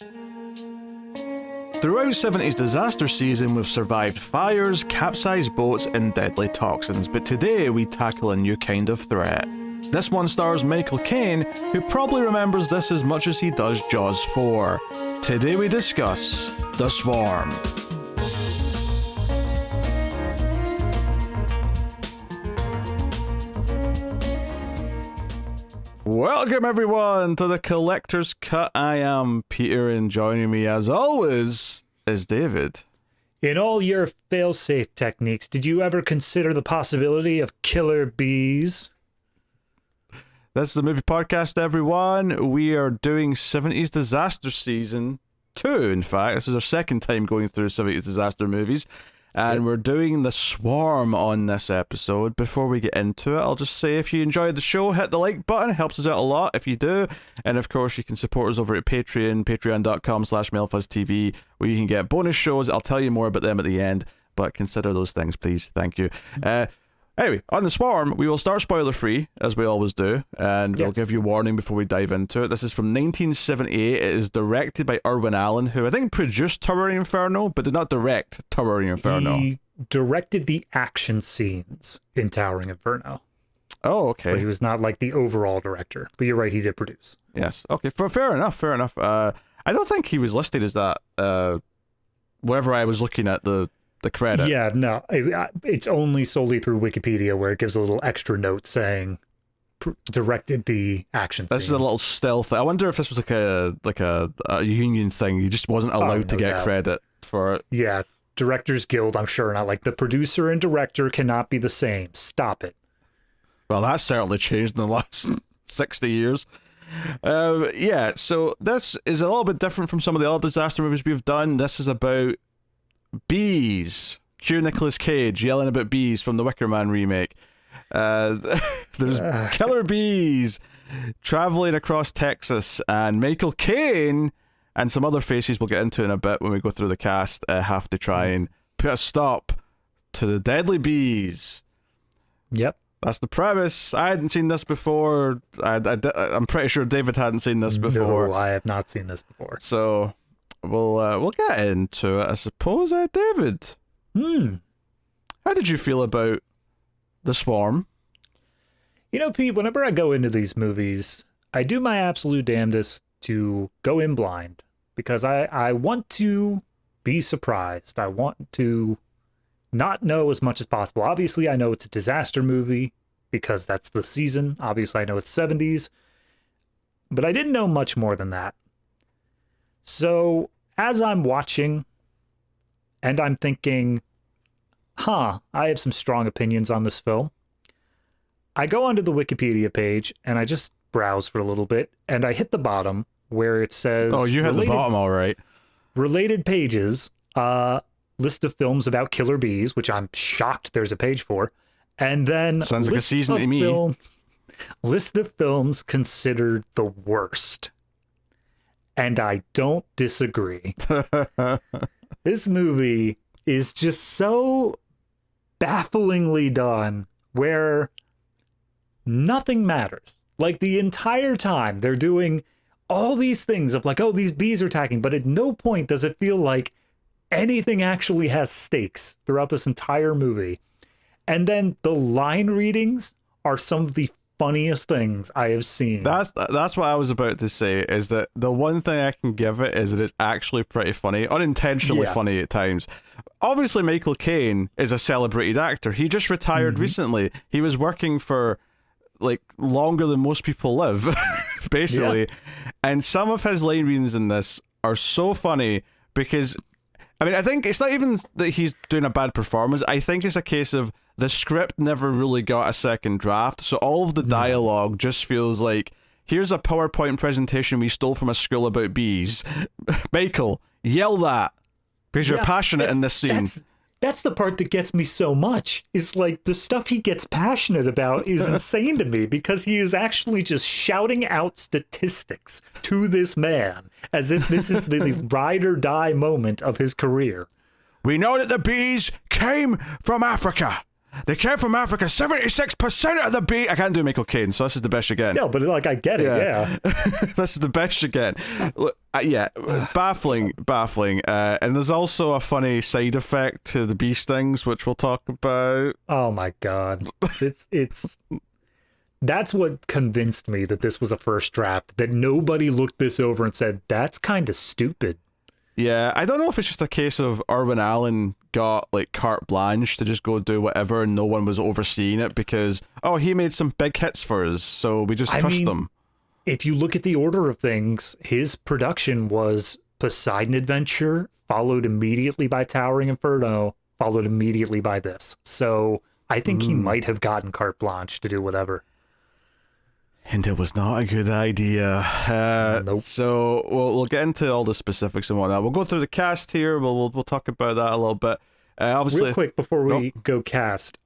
Throughout 70s disaster season, we've survived fires, capsized boats, and deadly toxins, but today we tackle a new kind of threat. This one stars Michael Caine, who probably remembers this as much as he does Jaws 4. Today we discuss The Swarm. Welcome everyone to the Collector's Cut. I am Peter, and joining me as always is David. In all your fail-safe techniques, did you ever consider the possibility of killer bees? This is the movie podcast, everyone. We are doing 70s disaster season 2, in fact. This is our second time going through 70s disaster movies. And we're doing The Swarm on this episode. Before we get into it, I'll just say if you enjoyed the show, hit the like button. It helps us out a lot if you do. And of course, you can support us over at Patreon, patreon.com/MailFuzzTV, where you can get bonus shows. I'll tell you more about them at the end, but consider those things, please. Thank you. Anyway, on The Swarm, we will start spoiler-free, as we always do, and we'll give you a warning before we dive into it. This is from 1978. It is directed by Irwin, who I think produced Towering Inferno, but did not direct Towering Inferno. He directed the action scenes in Towering Inferno. Oh, okay. But he was not like the overall director. But you're right, he did produce. Yes. Okay, fair enough. I don't think he was listed as that, wherever I was looking at the credit. Yeah, no, it's only solely through Wikipedia where it gives a little extra note saying directed the action scenes. This is a little stealth. I wonder if this was like a union thing. He just wasn't allowed to get credit for it. Yeah, Directors Guild, I'm sure not. Like, the producer and director cannot be the same. Stop it. Well, that's certainly changed in the last 60 years. So this is a little bit different from some of the other disaster movies we've done. This is about bees. Cue Nicolas Cage yelling about bees from the Wicker Man remake. There's killer bees traveling across Texas, and Michael Caine and some other faces we'll get into in a bit when we go through the cast have to try and put a stop to the deadly bees. Yep. That's the premise. I hadn't seen this before. I'm pretty sure David hadn't seen this before. No, I have not seen this before. So we'll get into it, I suppose. David, how did you feel about The Swarm? You know, Pete, whenever I go into these movies, I do my absolute damnedest to go in blind, because I want to be surprised. I want to not know as much as possible. Obviously, I know it's a disaster movie because that's the season. Obviously, I know it's 70s, but I didn't know much more than that. So as I'm watching and I'm thinking, I have some strong opinions on this film, I go onto the Wikipedia page and I just browse for a little bit, and I hit the bottom where it says... Oh, you hit the bottom, all right. Related pages, list of films about killer bees, which I'm shocked there's a page for, and then... Sounds like a season to me. List of films considered the worst. And I don't disagree. This movie is just so bafflingly done, where nothing matters. Like, the entire time they're doing all these things of like, oh, these bees are attacking, but at no point does it feel like anything actually has stakes throughout this entire movie. And then the line readings are some of the funniest things I have seen. That's what I was about to say, is that the one thing I can give it is that it's actually pretty funny, unintentionally funny at times. Obviously, Michael Caine is a celebrated actor. He just retired recently. He was working for like longer than most people live, basically. And some of his line readings in this are so funny because, I mean, I think it's not even that he's doing a bad performance. I think it's a case of the script never really got a second draft, so all of the dialogue just feels like, here's a PowerPoint presentation we stole from a school about bees. Michael, yell that, because you're passionate in this scene. That's the part that gets me so much, is like the stuff he gets passionate about is insane to me, because he is actually just shouting out statistics to this man as if this is the ride or die moment of his career. We know that the bees came from Africa, They came from Africa 76% of the beat. I can't do Michael Caine, so this is the best you get. No, but like I get it, yeah. This is the best you get. Look, yeah, baffling. And there's also a funny side effect to the bee stings, which we'll talk about. Oh my god. It's that's what convinced me that this was a first draft, that nobody looked this over and said, that's kind of stupid. Yeah, I don't know if it's just a case of Irwin Allen got like carte blanche to just go do whatever and no one was overseeing it because, oh, he made some big hits for us, so we just trust him. If you look at the order of things, his production was Poseidon Adventure, followed immediately by Towering Inferno, followed immediately by this. So I think he might have gotten carte blanche to do whatever. And it was not a good idea. Nope. So we'll get into all the specifics and whatnot. We'll go through the cast here. We'll talk about that a little bit. Obviously, real quick before we go cast,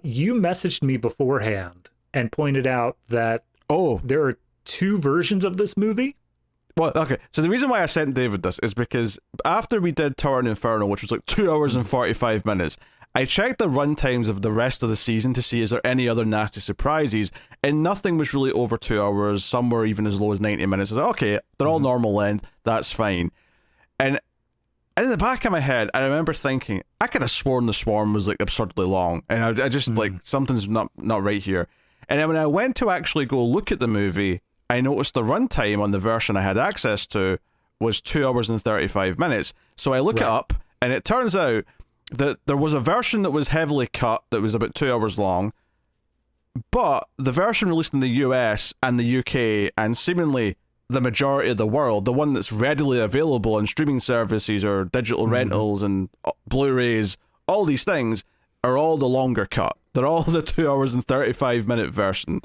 you messaged me beforehand and pointed out that there are 2 versions of this movie. Well, okay. So the reason why I sent David this is because after we did Tower and Inferno, which was like 2 hours and 45 minutes, I checked the run times of the rest of the season to see is there any other nasty surprises, and nothing was really over 2 hours. Some were even as low as 90 minutes. I was like, okay, they're all normal length. That's fine. And in the back of my head, I remember thinking, I could have sworn The Swarm was like absurdly long, and I just like something's not right here. And then when I went to actually go look at the movie, I noticed the runtime on the version I had access to was 2 hours and 35 minutes. So I look it up, and it turns out that there was a version that was heavily cut that was about 2 hours long, but the version released in the US and the UK and seemingly the majority of the world, the one that's readily available on streaming services or digital rentals and Blu-rays, all these things are all the longer cut. They're all the 2 hours and 35 minute version.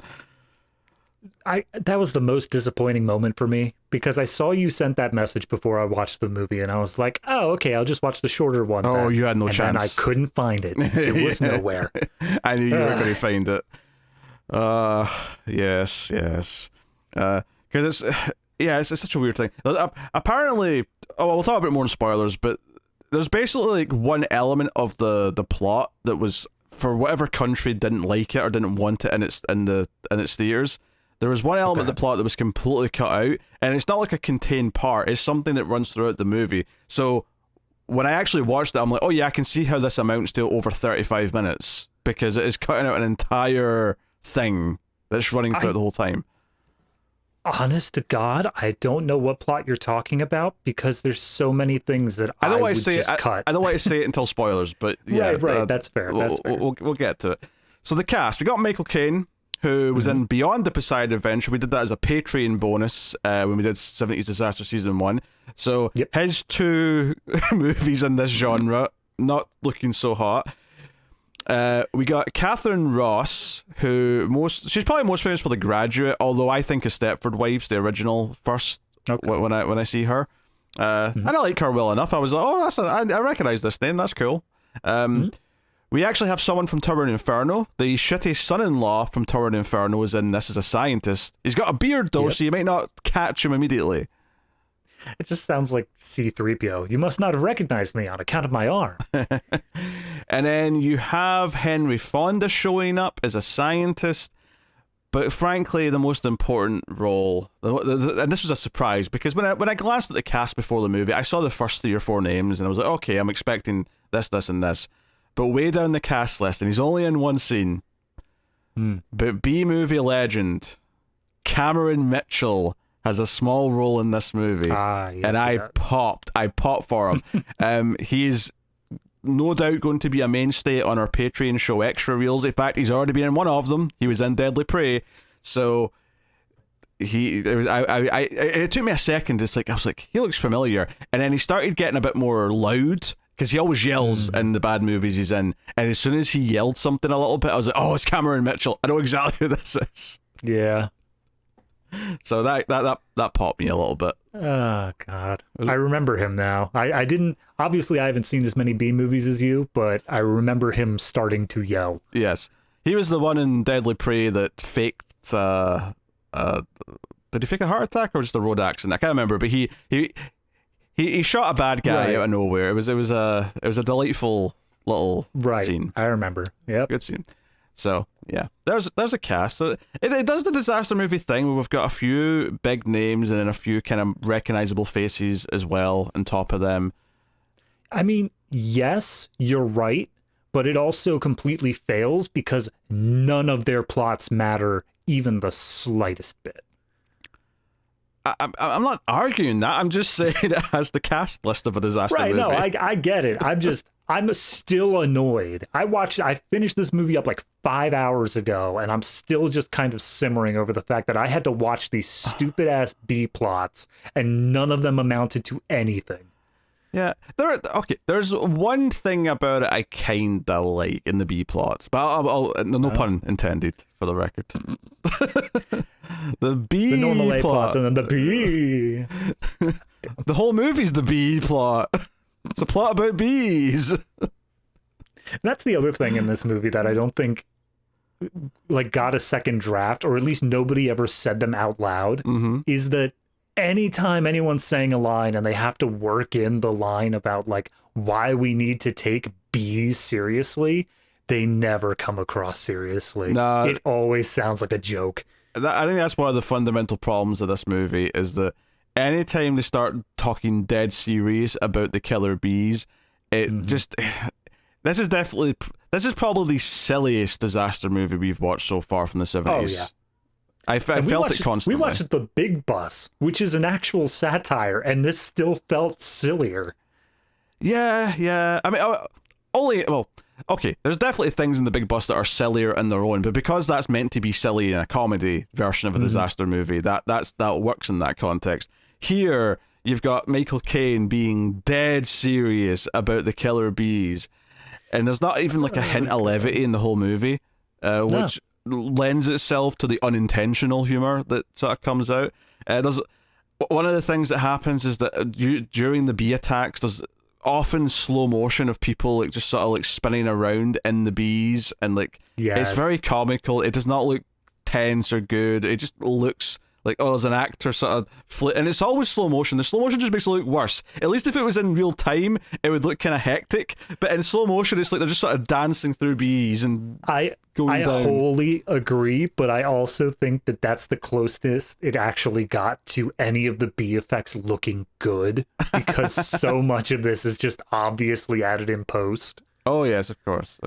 That was the most disappointing moment for me, because I saw you sent that message before I watched the movie, and I was like, oh, okay, I'll just watch the shorter one. Oh, then. you had no chance. And I couldn't find it. It was nowhere. I knew you were going to find it. Yes. Because it's such a weird thing. Apparently, we'll talk about more in spoilers, but there's basically like one element of the plot that was, for whatever country didn't like it or didn't want it in its theaters. There was one element of the plot that was completely cut out, and it's not like a contained part. It's something that runs throughout the movie. So when I actually watched it, I'm like, oh yeah, I can see how this amounts to over 35 minutes, because it is cutting out an entire thing that's running throughout the whole time. Honest to God, I don't know what plot you're talking about, because there's so many things that I would just cut. I don't want to say it until spoilers, but yeah. Right, that's fair. We'll get to it. So the cast, we got Michael Caine, who was in Beyond the Poseidon Adventure. We did that as a Patreon bonus when we did 70s Disaster Season 1. So his 2 movies in this genre, not looking so hot. We got Katharine Ross, she's probably most famous for The Graduate, although I think of Stepford Wives, the original, first when I see her. And I like her well enough. I was like, oh, I recognize this name, that's cool. We actually have someone from Tower and Inferno. The shitty son-in-law from Tower and Inferno is in this as a scientist. He's got a beard though, so you might not catch him immediately. It just sounds like C-3PO. You must not have recognized me on account of my arm. And then you have Henry Fonda showing up as a scientist, but frankly, the most important role, and this was a surprise, because when I glanced at the cast before the movie, I saw the first 3 or 4 names, and I was like, okay, I'm expecting this, and this. But way down the cast list, and he's only in one scene, but B-movie legend Cameron Mitchell has a small role in this movie, yes, and I popped for him. He's no doubt going to be a mainstay on our Patreon show Extra Reels. In fact, he's already been in one of them. He was in Deadly Prey, so it took me a second. I was like, he looks familiar, and then he started getting a bit more loud, because he always yells in the bad movies he's in, and as soon as he yelled something a little bit, I was like, oh, it's Cameron Mitchell. I know exactly who this is. Yeah. So that popped me a little bit. Oh God, I remember him now. I didn't, obviously I haven't seen as many B movies as you, but I remember him starting to yell. Yes, he was the one in Deadly Prey that faked. Did he fake a heart attack or just a road accident? I can't remember, but he shot a bad guy out of nowhere. It was a delightful little scene. I remember. Yep. Good scene. So yeah, there's a cast. So it does the disaster movie thing where we've got a few big names and then a few kind of recognizable faces as well on top of them. I mean, yes, you're right, but it also completely fails because none of their plots matter even the slightest bit. I'm not arguing that. I'm just saying it has the cast list of a disaster movie. No, I get it. I'm still annoyed. I finished this movie up like 5 hours ago, and I'm still just kind of simmering over the fact that I had to watch these stupid ass B plots, and none of them amounted to anything. Yeah, there's one thing about it I kind of like in the B plots, but no pun intended for the record. The normal A plot. plots and then the B. The whole movie's the B plot. It's a plot about bees. That's the other thing in this movie that I don't think like got a second draft, or at least nobody ever said them out loud, is that anytime anyone's saying a line and they have to work in the line about like why we need to take bees seriously, they never come across seriously. Nah, it always sounds like a joke. I think that's one of the fundamental problems of this movie is that anytime they start talking dead serious about the killer bees, it just... This is probably the silliest disaster movie we've watched so far from the 70s. Oh, yeah. I felt it constantly. We watched The Big Bus, which is an actual satire, and this still felt sillier. Yeah. I mean, okay, there's definitely things in The Big Bus that are sillier in their own, but because that's meant to be silly in a comedy version of a disaster movie, that works in that context. Here, you've got Michael Caine being dead serious about the killer bees, and there's not even like a hint of levity in the whole movie, which lends itself to the unintentional humor that sort of comes out. There's one of the things that happens is that during the bee attacks, there's often slow motion of people like just sort of like spinning around in the bees, and like it's very comical. It does not look tense or good. It just looks like, oh, there's an actor sort of and it's always slow motion. The slow motion just makes it look worse. At least if it was in real time, it would look kind of hectic. But in slow motion, it's like they're just sort of dancing through bees and going down. I wholly agree, but I also think that that's the closest it actually got to any of the bee effects looking good, because so much of this is just obviously added in post. Oh yes, of course.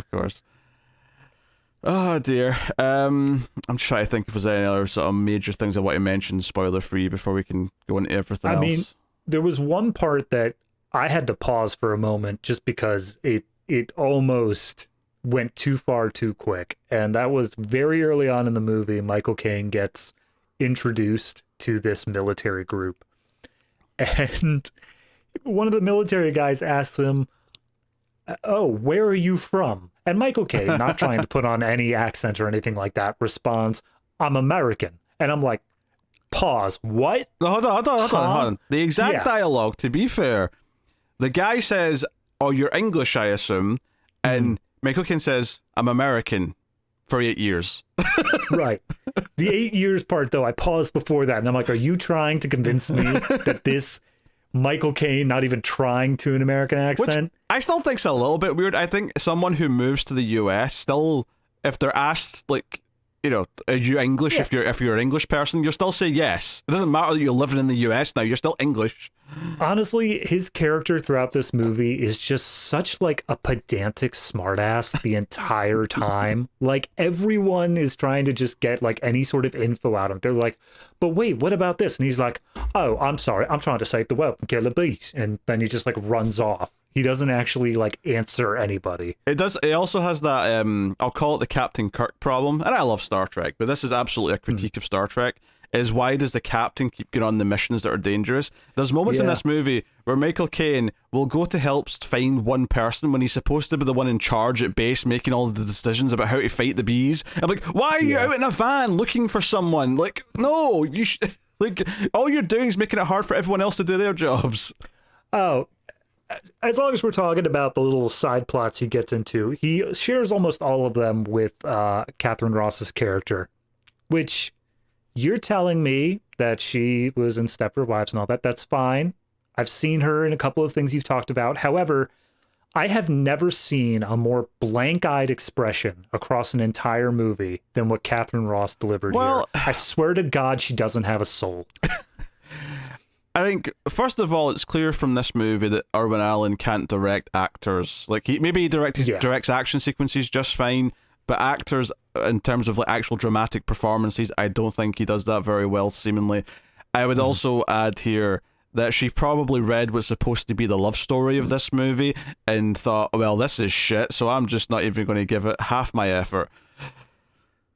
Oh dear. I'm trying to think if there's any other sort of major things I want to mention, spoiler free, before we can go into everything else. I mean, there was one part that I had to pause for a moment just because it almost went too far too quick, and that was very early on in the movie. Michael Caine gets introduced to this military group, and one of the military guys asks him, "Oh, where are you from?" And Michael Caine, not trying to put on any accent or anything like that, responds, "I'm American." And I'm like, pause, what? No, hold on. The exact dialogue, to be fair, the guy says, "Oh, you're English, I assume," and Michael Caine says, "I'm American for 8 years." Right. The 8 years part, though, I paused before that, and I'm like, are you trying to convince me that this Michael Caine not even trying to an American accent? Which I still think's a little bit weird. I think someone who moves to the US still, if they're asked, like, you know, are you English? Yeah. If you're an English person, you'll still say yes. It doesn't matter that you're living in the US now, you're still English. Honestly, his character throughout this movie is just such like a pedantic smartass the entire time. Like, everyone is trying to just get like any sort of info out of him. They're like, but wait, what about this? And he's like, oh, I'm sorry, I'm trying to save the world from killer bees. And then he just like runs off. He doesn't actually like answer anybody. It also has that I'll call it the Captain Kirk problem. And I love Star Trek, but this is absolutely a critique of Star Trek. Is why does the captain keep going on the missions that are dangerous? There's moments in this movie where Michael Caine will go to help find one person when he's supposed to be the one in charge at base making all the decisions about how to fight the bees. I'm like, why are you out in a van looking for someone? Like, no, you like, all you're doing is making it hard for everyone else to do their jobs. Oh, as long as we're talking about the little side plots he gets into, he shares almost all of them with Katharine Ross's character, which... You're telling me that she was in Stepford Wives and all that. That's fine. I've seen her in a couple of things you've talked about. However, I have never seen a more blank-eyed expression across an entire movie than what Catherine Ross delivered here. I swear to God, she doesn't have a soul. I think, first of all, it's clear from this movie that Irwin Allen can't direct actors. Like, he directs action sequences just fine, but actors, in terms of like actual dramatic performances, I don't think he does that very well, seemingly. I would also add here that she probably read what's supposed to be the love story of this movie and thought, well, this is shit, so I'm just not even going to give it half my effort.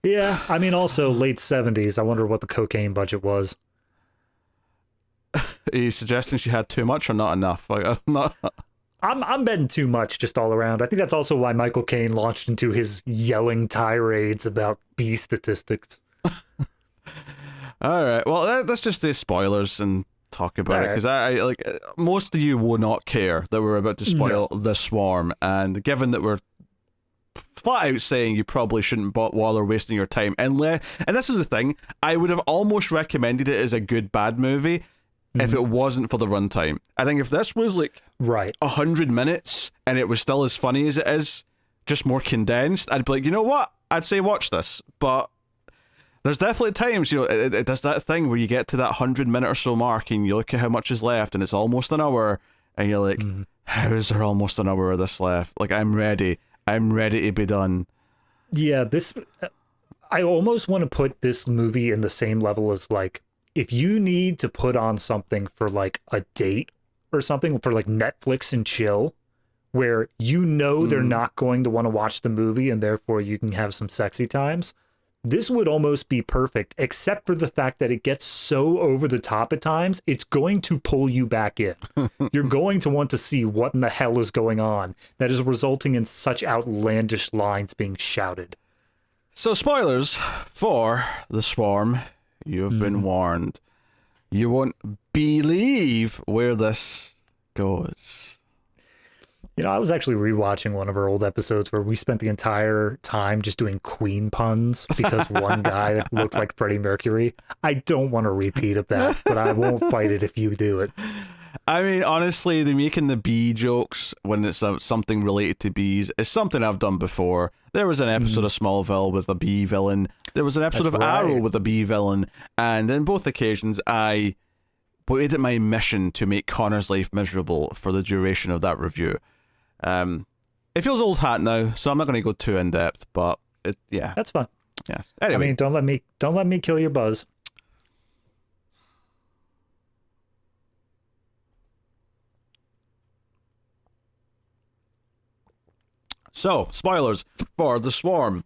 Yeah, I mean, also late 70s. I wonder what the cocaine budget was. Are you suggesting she had too much or not enough? Like, I'm betting too much just all around. I think that's also why Michael Caine launched into his yelling tirades about B statistics. All right, well, let's just say spoilers and talk about it, because I like, most of you will not care that we're about to spoil The Swarm, and given that we're flat out saying you probably shouldn't bother wasting your time, and this is the thing, I would have almost recommended it as a good bad movie if it wasn't for the runtime. I think if this was like 100 minutes and it was still as funny as it is, just more condensed, I'd be like, you know what, I'd say watch this. But there's definitely times, it does that thing where you get to that 100-minute or so mark and you look at how much is left and it's almost an hour, and you're like, how is there almost an hour of this left? Like, I'm ready to be done. Yeah, I almost want to put this movie in the same level as, like, if you need to put on something for like a date or something for like Netflix and chill, where they're not going to want to watch the movie and therefore you can have some sexy times, this would almost be perfect, except for the fact that it gets so over the top at times, it's going to pull you back in. You're going to want to see what in the hell is going on that is resulting in such outlandish lines being shouted. So, spoilers for The Swarm. You've been warned. You won't believe where this goes. I was actually rewatching one of our old episodes where we spent the entire time just doing Queen puns because one guy looks like Freddie Mercury. I don't want a repeat of that, but I won't fight it if you do it. I mean, honestly, the making the bee jokes when it's something related to bees is something I've done before. There was an episode of Smallville with a bee villain. There was an episode of Arrow with a bee villain. And in both occasions, I made it my mission to make Connor's life miserable for the duration of that review. It feels old hat now, so I'm not going to go too in depth, but that's fine. Yes. Anyway, I mean, don't let me kill your buzz. So, spoilers for The Swarm.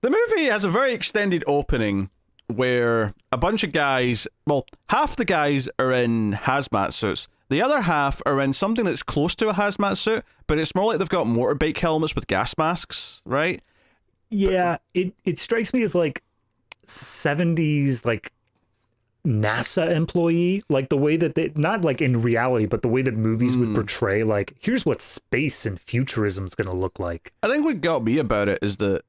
The movie has a very extended opening where a bunch of guys, well, half the guys are in hazmat suits. The other half are in something that's close to a hazmat suit, but it's more like they've got motorbike helmets with gas masks, right? Yeah, it strikes me as like 70s, like NASA employee, like the way that they, not like in reality, but the way that movies would portray, like, here's what space and futurism is going to look like. I think what got me about it is that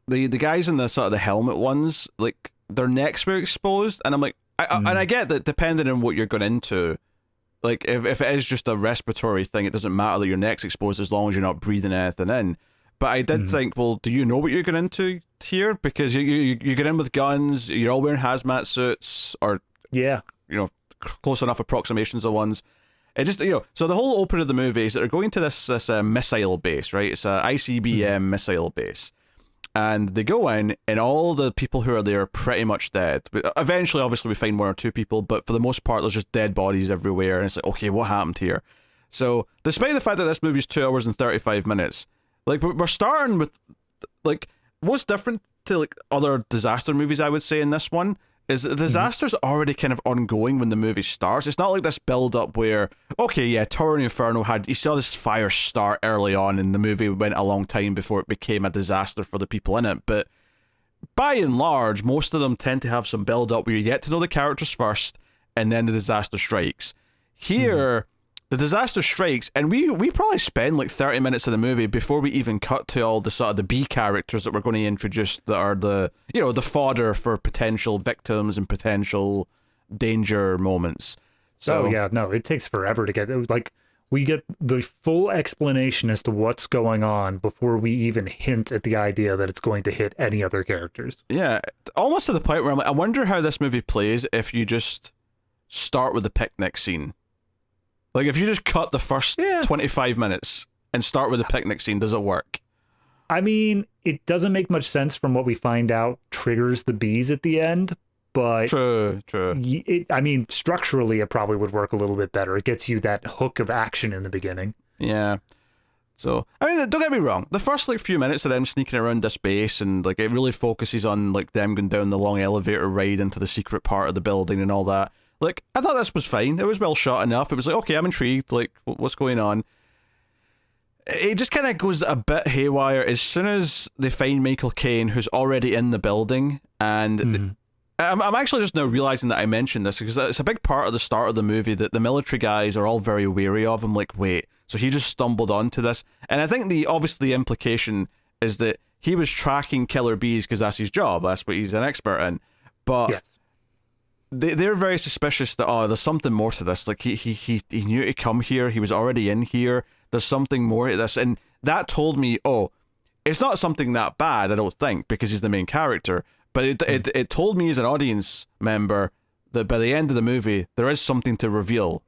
the guys in the sort of the helmet ones, like, their necks were exposed, and I'm like, and I get that depending on what you're going into, like, if it is just a respiratory thing, it doesn't matter that your neck's exposed as long as you're not breathing anything in. But I did think, well, do you know what you're going into here? Because you get in with guns, you're all wearing hazmat suits, or close enough approximations of ones. It just, so the whole opening of the movie is that they're going to this missile base, right? It's a ICBM missile base. And they go in, and all the people who are there are pretty much dead. But eventually, obviously, we find one or two people, but for the most part, there's just dead bodies everywhere. And it's like, okay, what happened here? So, despite the fact that this movie's 2 hours and 35 minutes, like, we're starting with, like, what's different to, like, other disaster movies, I would say, in this one, is that the disaster's already kind of ongoing when the movie starts. It's not like this build-up where, okay, yeah, Tower of Inferno you saw this fire start early on, and the movie went a long time before it became a disaster for the people in it, but by and large, most of them tend to have some build-up where you get to know the characters first, and then the disaster strikes. Here, the disaster strikes, and we probably spend like 30 minutes of the movie before we even cut to all the sort of the B characters that we're going to introduce that are the fodder for potential victims and potential danger moments. So it takes forever to get, like, We get the full explanation as to what's going on before we even hint at the idea that it's going to hit any other characters. Yeah, almost to the point where I'm like, I wonder how this movie plays if you just start with the picnic scene. Like, if you just cut the first 25 minutes and start with the picnic scene, does it work? I mean, it doesn't make much sense from what we find out triggers the bees at the end, but true. I mean, structurally, it probably would work a little bit better. It gets you that hook of action in the beginning. Yeah. So, I mean, don't get me wrong. The first, like, few minutes of them sneaking around this base and, like, it really focuses on, like, them going down the long elevator ride into the secret part of the building and all that. Like, I thought this was fine. It was well shot enough. It was like, okay, I'm intrigued. Like, what's going on? It just kind of goes a bit haywire as soon as they find Michael Caine, who's already in the building. And I'm actually just now realizing that I mentioned this because it's a big part of the start of the movie that the military guys are all very wary of him. Like, wait, so he just stumbled onto this? And I think the implication is that he was tracking killer bees because that's his job. That's what he's an expert in. But... Yes. They're very suspicious that, there's something more to this. Like, he knew to come here. He was already in here. There's something more to this. And that told me, it's not something that bad, I don't think, because he's the main character. But it told me as an audience member that by the end of the movie, there is something to reveal.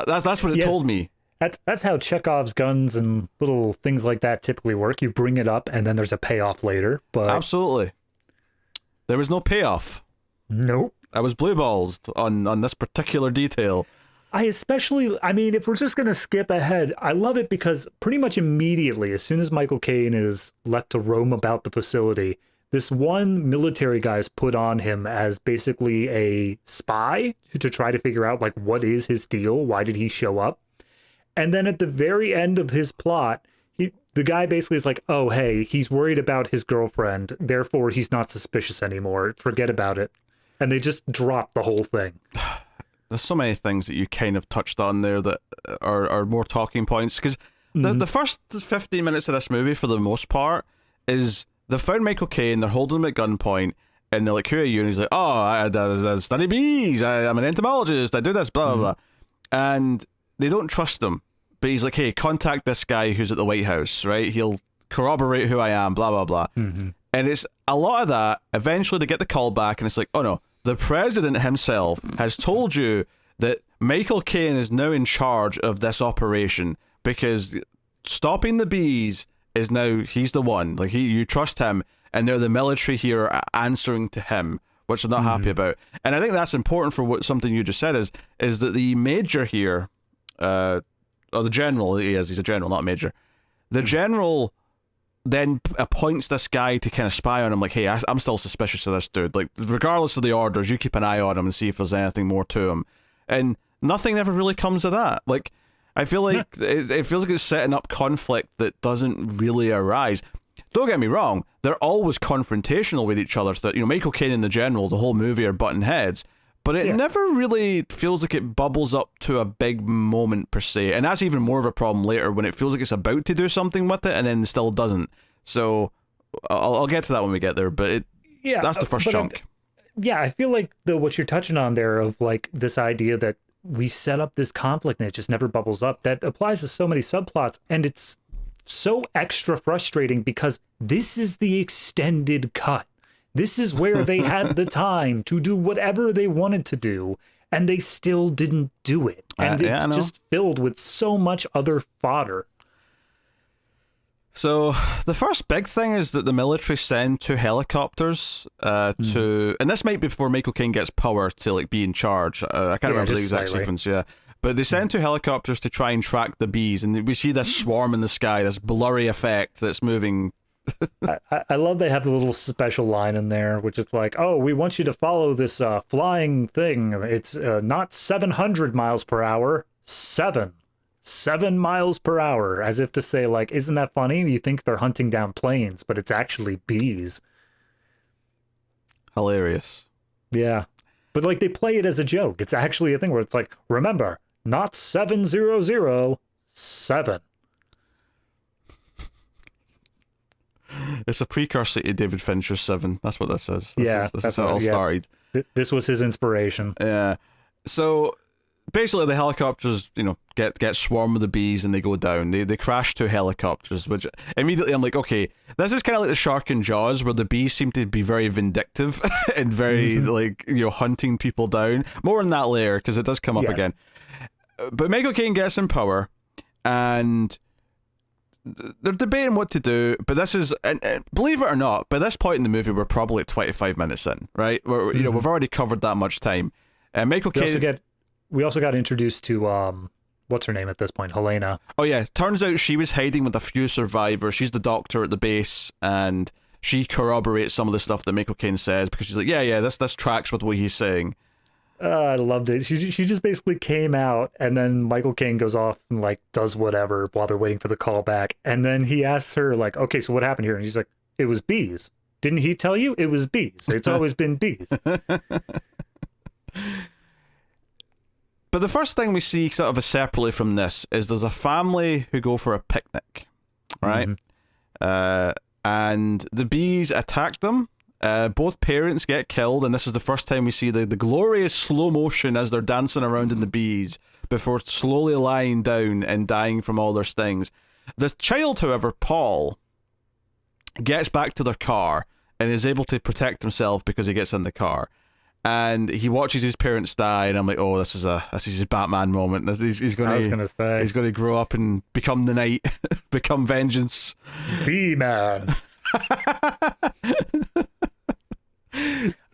That's what it told me. That's how Chekhov's guns and little things like that typically work. You bring it up, and then there's a payoff later. But absolutely. There was no payoff. Nope. I was blue balls on this particular detail. I mean, if we're just going to skip ahead, I love it because pretty much immediately, as soon as Michael Caine is left to roam about the facility, this one military guy is put on him as basically a spy to try to figure out, like, what is his deal? Why did he show up? And then at the very end of his plot, the guy basically is like, oh, hey, he's worried about his girlfriend, therefore he's not suspicious anymore. Forget about it. And they just drop the whole thing. There's so many things that you kind of touched on there that are more talking points. Because the first 15 minutes of this movie, for the most part, is they found Michael Caine, they're holding him at gunpoint, and they're like, who are you? And he's like, I study bees, I'm an entomologist, I do this, blah, blah, blah. And they don't trust him. But he's like, hey, contact this guy who's at the White House, right? He'll corroborate who I am, blah, blah, blah. And it's a lot of that. Eventually they get the call back and it's like, oh no, the president himself has told you that Michael Caine is now in charge of this operation because stopping the bees is now, he's the one. Like, you trust him, and they're the military here answering to him, which I'm not happy about. And I think that's important for something you just said is that the major here, or the general, he's a general, not a major. The general then appoints this guy to kind of spy on him, like, hey, I'm still suspicious of this dude. Like, regardless of the orders, you keep an eye on him and see if there's anything more to him. And nothing ever really comes of that. Like, I feel like it feels like it's setting up conflict that doesn't really arise. Don't get me wrong, they're always confrontational with each other. So that, Michael Caine and the general, the whole movie are butting heads. But it never really feels like it bubbles up to a big moment per se. And that's even more of a problem later when it feels like it's about to do something with it and then still doesn't. So I'll get to that when we get there, but that's the first chunk. I feel like what you're touching on there of, like, this idea that we set up this conflict and it just never bubbles up, that applies to so many subplots. And it's so extra frustrating because this is the extended cut. This is where they had the time to do whatever they wanted to do, and they still didn't do it. And it's just filled with so much other fodder. So the first big thing is that the military send 2 helicopters to, and this might be before Michael Caine gets power to, like, be in charge. I can't remember the exact sequence. But they send 2 helicopters to try and track the bees, and we see this swarm in the sky, this blurry effect that's moving. I love they have the little special line in there, which is like, oh, we want you to follow this flying thing. It's not 700 miles per hour, 7 miles per hour, as if to say, like, isn't that funny? You think they're hunting down planes, but it's actually bees. Hilarious. Yeah. But, like, they play it as a joke. It's actually a thing where it's like, remember, not 700, 7. It's a precursor to David Fincher's 7. That's what this is. This is how it all started. This was his inspiration. Yeah. So basically the helicopters, get swarmed with the bees and they go down. They crash two helicopters, which immediately I'm like, okay, this is kind of like the shark in Jaws, where the bees seem to be very vindictive and very hunting people down. More in that layer because it does come up again. But Michael Caine gets in power, and they're debating what to do. But this is, and believe it or not, by this point in the movie, we're probably at 25 minutes in, right? We've already covered that much time. Michael Caine. We also got introduced to what's her name at this point, Helena. Oh yeah, turns out she was hiding with a few survivors. She's the doctor at the base, and she corroborates some of the stuff that Michael Caine says because she's like, yeah, this tracks with what he's saying. I loved it. She just basically came out, and then Michael Caine goes off and like does whatever while they're waiting for the call back, and then he asks her like, okay, so what happened here? And she's like, it was bees. Didn't he tell you it was bees? It's always been bees. But the first thing we see sort of separately from this is there's a family who go for a picnic, right? And the bees attack them. Both parents get killed, and this is the first time we see the glorious slow motion as they're dancing around in the bees before slowly lying down and dying from all their stings. The child, however, Paul, gets back to their car and is able to protect himself because he gets in the car. And he watches his parents die, and I'm like, oh, this is his Batman moment. He's gonna grow up and become the Knight, become vengeance. B-Man.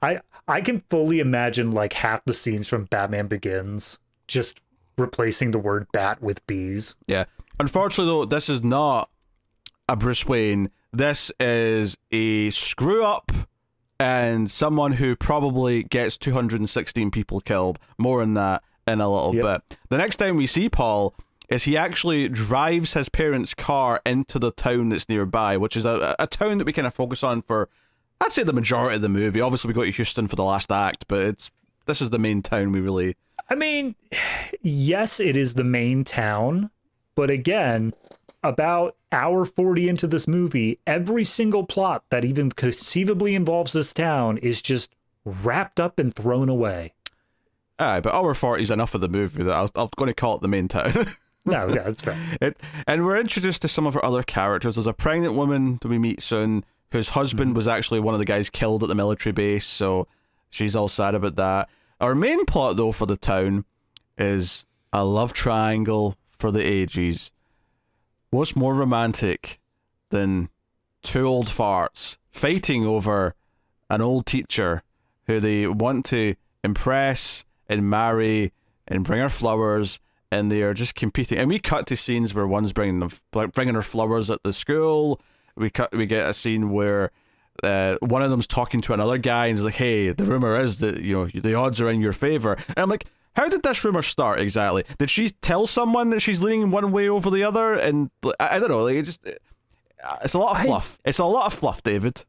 I can fully imagine like half the scenes from Batman Begins just replacing the word bat with bees. Yeah. Unfortunately, though, this is not a Bruce Wayne. This is a screw up. And someone who probably gets 216 people killed. More than that in a little bit. The next time we see Paul is he actually drives his parents' car into the town that's nearby, which is a town that we kind of focus on for, I'd say, the majority of the movie. Obviously, we go to Houston for the last act, but this is the main town we really... I mean, yes, it is the main town, but again... About hour 40 into this movie, every single plot that even conceivably involves this town is just wrapped up and thrown away. Aye, but hour 40 is enough of the movie that I'm going to call it the main town. No, yeah, that's fair. And we're introduced to some of our other characters. There's a pregnant woman that we meet soon, whose husband was actually one of the guys killed at the military base, so she's all sad about that. Our main plot, though, for the town is a love triangle for the ages. What's more romantic than two old farts fighting over an old teacher who they want to impress and marry and bring her flowers, and they are just competing. And we cut to scenes where one's bringing her flowers at the school. We get a scene where one of them's talking to another guy and is like, "Hey, the rumor is that the odds are in your favor." And I'm like, how did this rumor start exactly? Did she tell someone that she's leaning one way over the other? And I don't know. Like, it's a lot of fluff. It's a lot of fluff, David.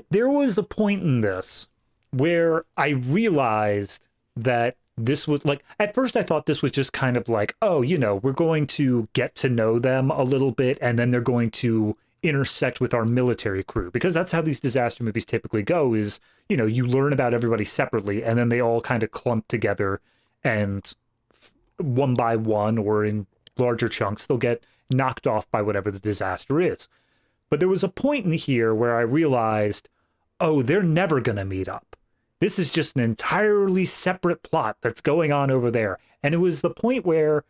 There was a point in this where I realized that this was like, at first I thought this was just kind of like, oh, we're going to get to know them a little bit, and then they're going to intersect with our military crew, because that's how these disaster movies typically go is, you learn about everybody separately and then they all kind of clump together, and one by one or in larger chunks, they'll get knocked off by whatever the disaster is. But there was a point in here where I realized, oh, they're never going to meet up. This is just an entirely separate plot that's going on over there. And it was the point where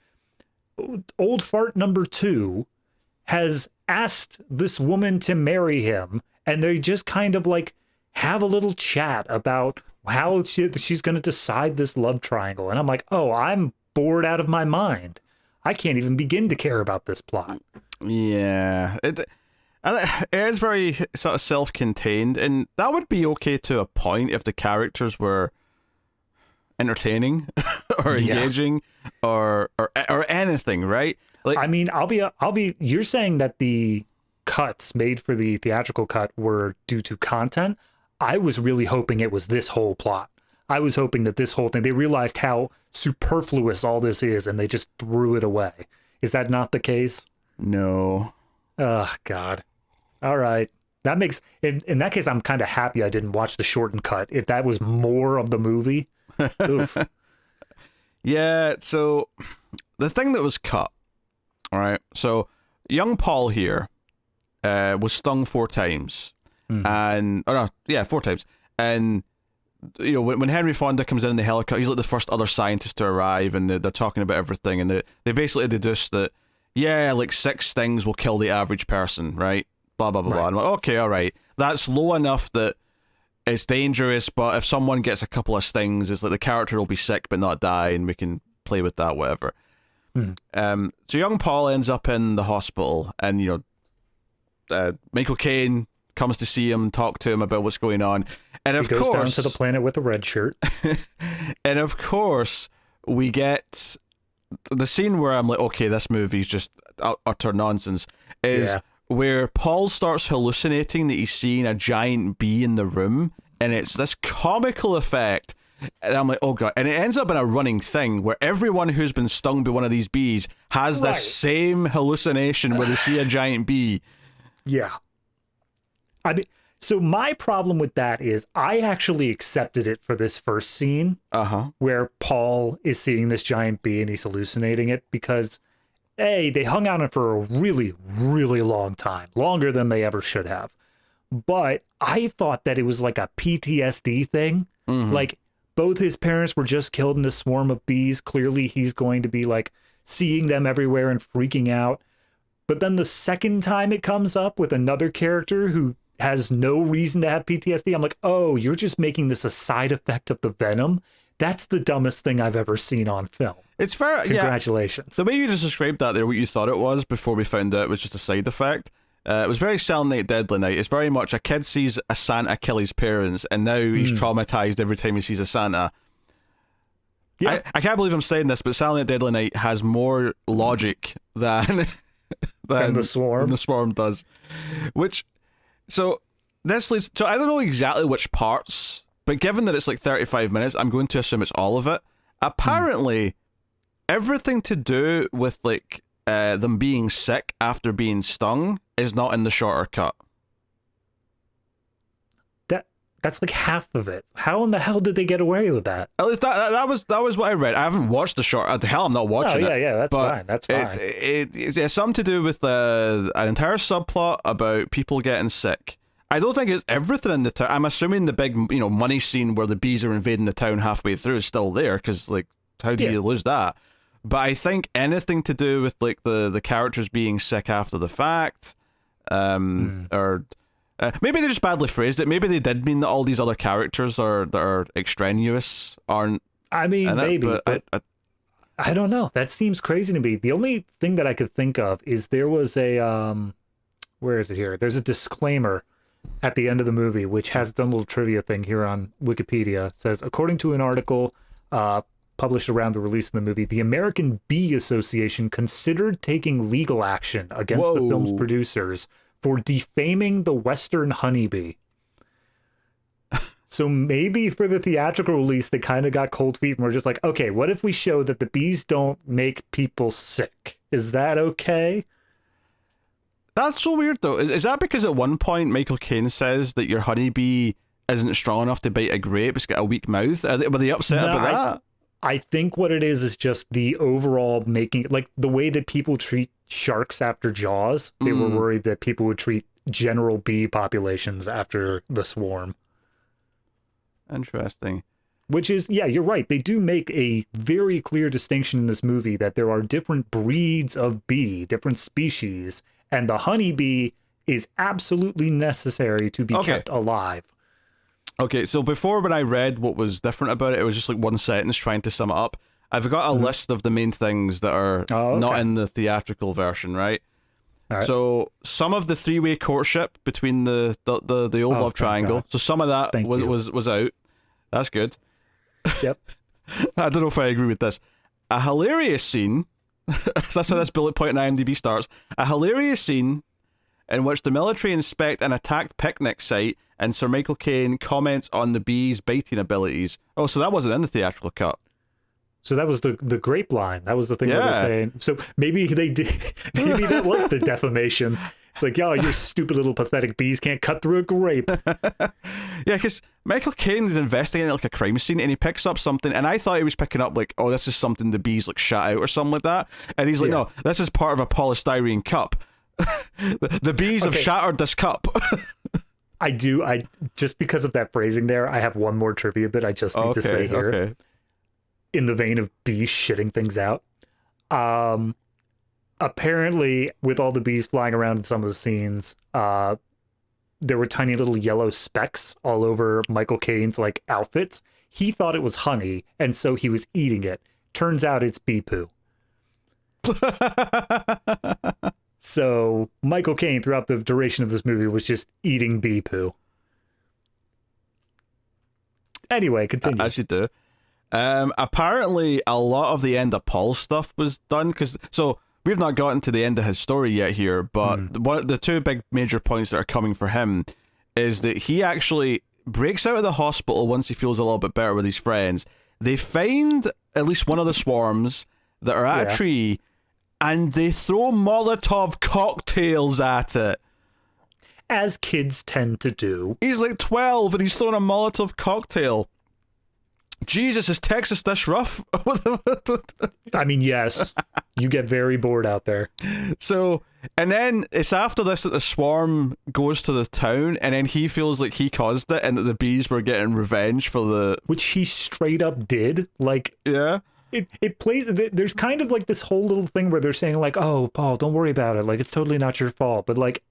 old fart number 2 has asked this woman to marry him, and they just kind of like have a little chat about how she's going to decide this love triangle. And I'm like, oh, I'm bored out of my mind. I can't even begin to care about this plot. Yeah, it is very sort of self-contained, and that would be okay to a point if the characters were entertaining or engaging or anything, right? Like, I mean, I'll be. You're saying that the cuts made for the theatrical cut were due to content. I was really hoping it was this whole plot. I was hoping that this whole thing, they realized how superfluous all this is and they just threw it away. Is that not the case? No. Oh, God. All right. That makes, in that case, I'm kind of happy I didn't watch the shortened cut. If that was more of the movie, oof. Yeah, so the thing that was cut, all right, so young Paul here was stung 4 times. And, 4 times. And, you know, when Henry Fonda comes in the helicopter, he's like the first other scientist to arrive, and they're talking about everything, and they basically deduce that, yeah, like 6 stings will kill the average person, right? Blah, blah, blah, blah. I'm like, okay, all right. That's low enough that it's dangerous, but if someone gets a couple of stings, it's like the character will be sick but not die, and we can play with that, whatever. So young Paul ends up in the hospital, and, you know, Michael Caine comes to see him, talk to him about what's going on, and of course, he goes down to the planet with a red shirt. And of course, we get the scene where I'm like, okay, this movie's just utter nonsense. Where Paul starts hallucinating that he's seeing a giant bee in the room, and it's this comical effect. And I'm like, oh god. And it ends up in a running thing where everyone who's been stung by one of these bees has this same hallucination where they see a giant bee. Yeah. I mean, so my problem with that is I actually accepted it for this first scene where Paul is seeing this giant bee and he's hallucinating it, because they hung on it for a really, really long time, longer than they ever should have. But I thought that it was like a PTSD thing. Like, both his parents were just killed in a swarm of bees. Clearly, he's going to be like seeing them everywhere and freaking out. But then the second time it comes up with another character who has no reason to have PTSD, I'm like, oh, you're just making this a side effect of the venom? That's the dumbest thing I've ever seen on film. It's fair. Congratulations. The way you just described that there, what you thought it was before we found out it was just a side effect. It was very Silent Night, Deadly Night. It's very much a kid sees a Santa kill his parents, and now he's traumatized every time he sees a Santa. Yeah. I can't believe I'm saying this, but Silent Night, Deadly Night has more logic than the Swarm. Than the Swarm does. So this leads to, I don't know exactly which parts, but given that it's like 35 minutes, I'm going to assume it's all of it. Apparently, everything to do with like them being sick after being stung is not in the shorter cut. That's like half of it. How in the hell did they get away with that? At least that was what I read. I haven't watched the short. The hell, I'm not watching it. Yeah, that's fine. That's fine. It's something to do with an entire subplot about people getting sick. I don't think it's everything in the town. I'm assuming the big, money scene where the bees are invading the town halfway through is still there, because like, how do you lose that? But I think anything to do with like the characters being sick after the fact, or maybe they just badly phrased it. Maybe they did mean that all these other characters that are extraneous aren't. I mean, maybe, but I don't know. That seems crazy to me. The only thing that I could think of is there was a where is it here? There's a disclaimer at the end of the movie, which has done a little trivia thing here on Wikipedia. It says, according to an article published around the release of the movie, the American Bee Association considered taking legal action against the film's producers for defaming the Western honeybee. So maybe for the theatrical release, they kind of got cold feet and were just like, okay, what if we show that the bees don't make people sick? Is that okay? That's so weird, though. Is that because at one point Michael Caine says that your honeybee isn't strong enough to bite a grape, it's got a weak mouth? Were they upset about that? I think what it is just the overall making, like the way that people treat sharks after Jaws. They were worried that people would treat general bee populations after the swarm. Interesting. Which is, yeah, you're right. They do make a very clear distinction in this movie that there are different breeds of bee, different species, and the honeybee is absolutely necessary to be kept alive. Okay, so before when I read what was different about it, it was just like one sentence trying to sum it up. I've got a list of the main things that are not in the theatrical version, right? All right. So some of the three-way courtship between the old love triangle. So some of that was out. That's good. Yep. I don't know if I agree with this. A hilarious scene. That's how this bullet point in IMDb starts. A hilarious scene in which the military inspect an attacked picnic site and Sir Michael Caine comments on the bees' biting abilities. Oh, so that wasn't in the theatrical cut. So that was the grape line. That was the thing that they're saying. So maybe they did. Maybe that was the defamation. It's like, yo, your stupid little pathetic bees can't cut through a grape. Yeah, because Michael Caine is investigating like a crime scene, and he picks up something, and I thought he was picking up like, oh, this is something the bees like shot out or something like that, and he's like, no, this is part of a polystyrene cup. The bees have shattered this cup. I just because of that phrasing there, I have one more trivia bit I just need to say here. Okay. In the vein of bees shitting things out. Apparently, with all the bees flying around in some of the scenes, there were tiny little yellow specks all over Michael Caine's like outfits. He thought it was honey, and so he was eating it. Turns out it's bee poo. So Michael Caine, throughout the duration of this movie, was just eating bee poo. Anyway, continue. As you do. Apparently, a lot of the end of Paul's stuff was done so we've not gotten to the end of his story yet here, but one of the two big major points that are coming for him is that he actually breaks out of the hospital once he feels a little bit better with his friends. They find at least one of the swarms that are at a tree, and they throw Molotov cocktails at it. As kids tend to do. He's like 12 and he's throwing a Molotov cocktail. Jesus, is Texas this rough? I mean, yes. You get very bored out there. So, and then it's after this that the swarm goes to the town, and then he feels like he caused it and that the bees were getting revenge for the... Which he straight up did. Like... Yeah. It plays... There's kind of like this whole little thing where they're saying like, oh, Paul, don't worry about it. Like, it's totally not your fault. But like,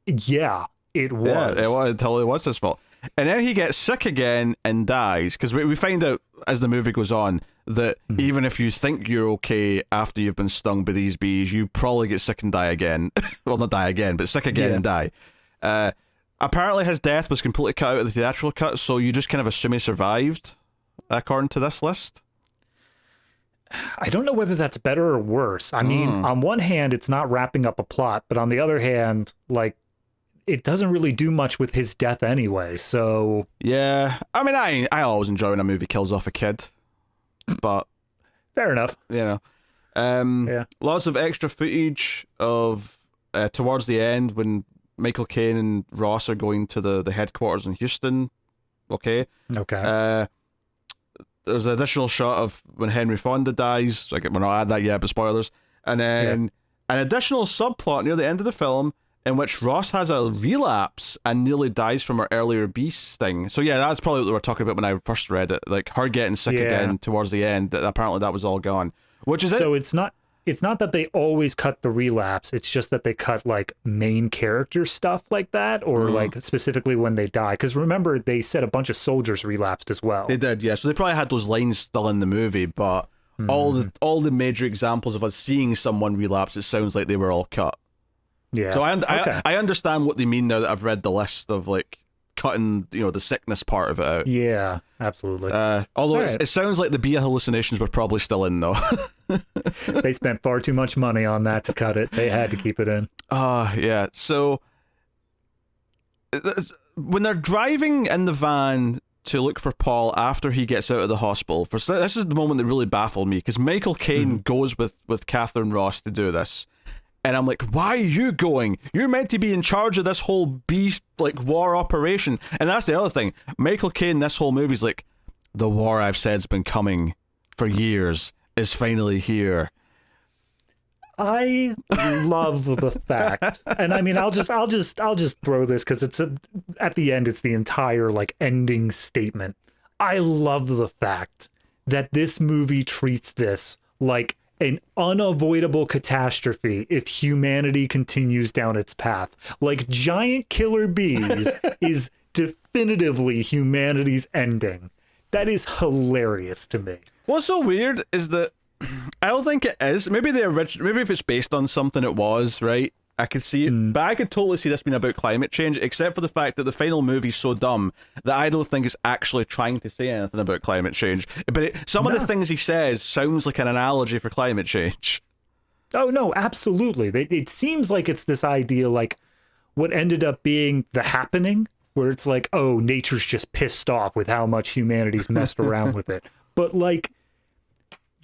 yeah, it was. Yeah, it totally was his fault. And then he gets sick again and dies, because we find out as the movie goes on that even if you think you're okay after you've been stung by these bees, you probably get sick and die again. Well, not die again, but sick again and die. Apparently his death was completely cut out of the theatrical cut, so you just kind of assume he survived, according to this list. I don't know whether that's better or worse. I mean, on one hand, it's not wrapping up a plot, but on the other hand, like, it doesn't really do much with his death anyway, so... Yeah. I mean, I always enjoy when a movie kills off a kid, but... Fair enough. You know. Lots of extra footage of... towards the end, when Michael Caine and Ross are going to the headquarters in Houston. Okay. There's an additional shot of when Henry Fonda dies. Like, we're not at that yet, but spoilers. And then an additional subplot near the end of the film in which Ross has a relapse and nearly dies from her earlier bee sting. So yeah, that's probably what we were talking about when I first read it. Like, her getting sick again towards the end. Apparently that was all gone. Which is so it's not that they always cut the relapse. It's just that they cut like main character stuff like that, or like specifically when they die. Because remember, they said a bunch of soldiers relapsed as well. They did, yeah. So they probably had those lines still in the movie, but all the major examples of us seeing someone relapse, it sounds like they were all cut. Yeah. So I understand what they mean now that I've read the list of like cutting, you know, the sickness part of it out. Yeah, absolutely. Although it sounds like the bee hallucinations were probably still in though. They spent far too much money on that to cut it. They had to keep it in. Yeah. So when they're driving in the van to look for Paul after he gets out of the hospital, this is the moment that really baffled me, because Michael Caine goes with Katharine Ross to do this. And I'm like, why are you going? You're meant to be in charge of this whole beef, like, war operation. And that's the other thing. Michael Caine, this whole movie's like, the war I've said's been coming for years is finally here. I love the fact, and I mean, I'll just throw this because it's at the end, it's the entire like ending statement. I love the fact that this movie treats this like an unavoidable catastrophe if humanity continues down its path. Like, giant killer bees is definitively humanity's ending. That is hilarious to me. What's so weird is that I don't think it is. Maybe maybe if it's based on something it was, right? I could see it, but I could totally see this being about climate change, except for the fact that the final movie's so dumb that I don't think it's actually trying to say anything about climate change. But some of the things he says sounds like an analogy for climate change. Oh, no, absolutely. It seems like it's this idea, like what ended up being The Happening, where it's like, oh, nature's just pissed off with how much humanity's messed around with it. But like,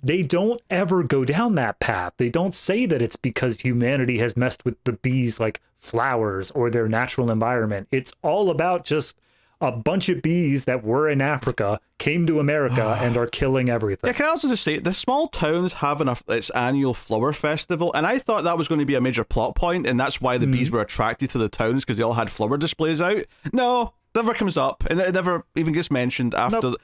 they don't ever go down that path. They don't say that it's because humanity has messed with the bees like flowers or their natural environment. It's all about just a bunch of bees that were in Africa came to America and are killing everything. Yeah, can I also just say, the small towns have its annual flower festival, and I thought that was going to be a major plot point, and that's why the bees were attracted to the towns, because they all had flower displays out. No, never comes up, and it never even gets mentioned after. Nope.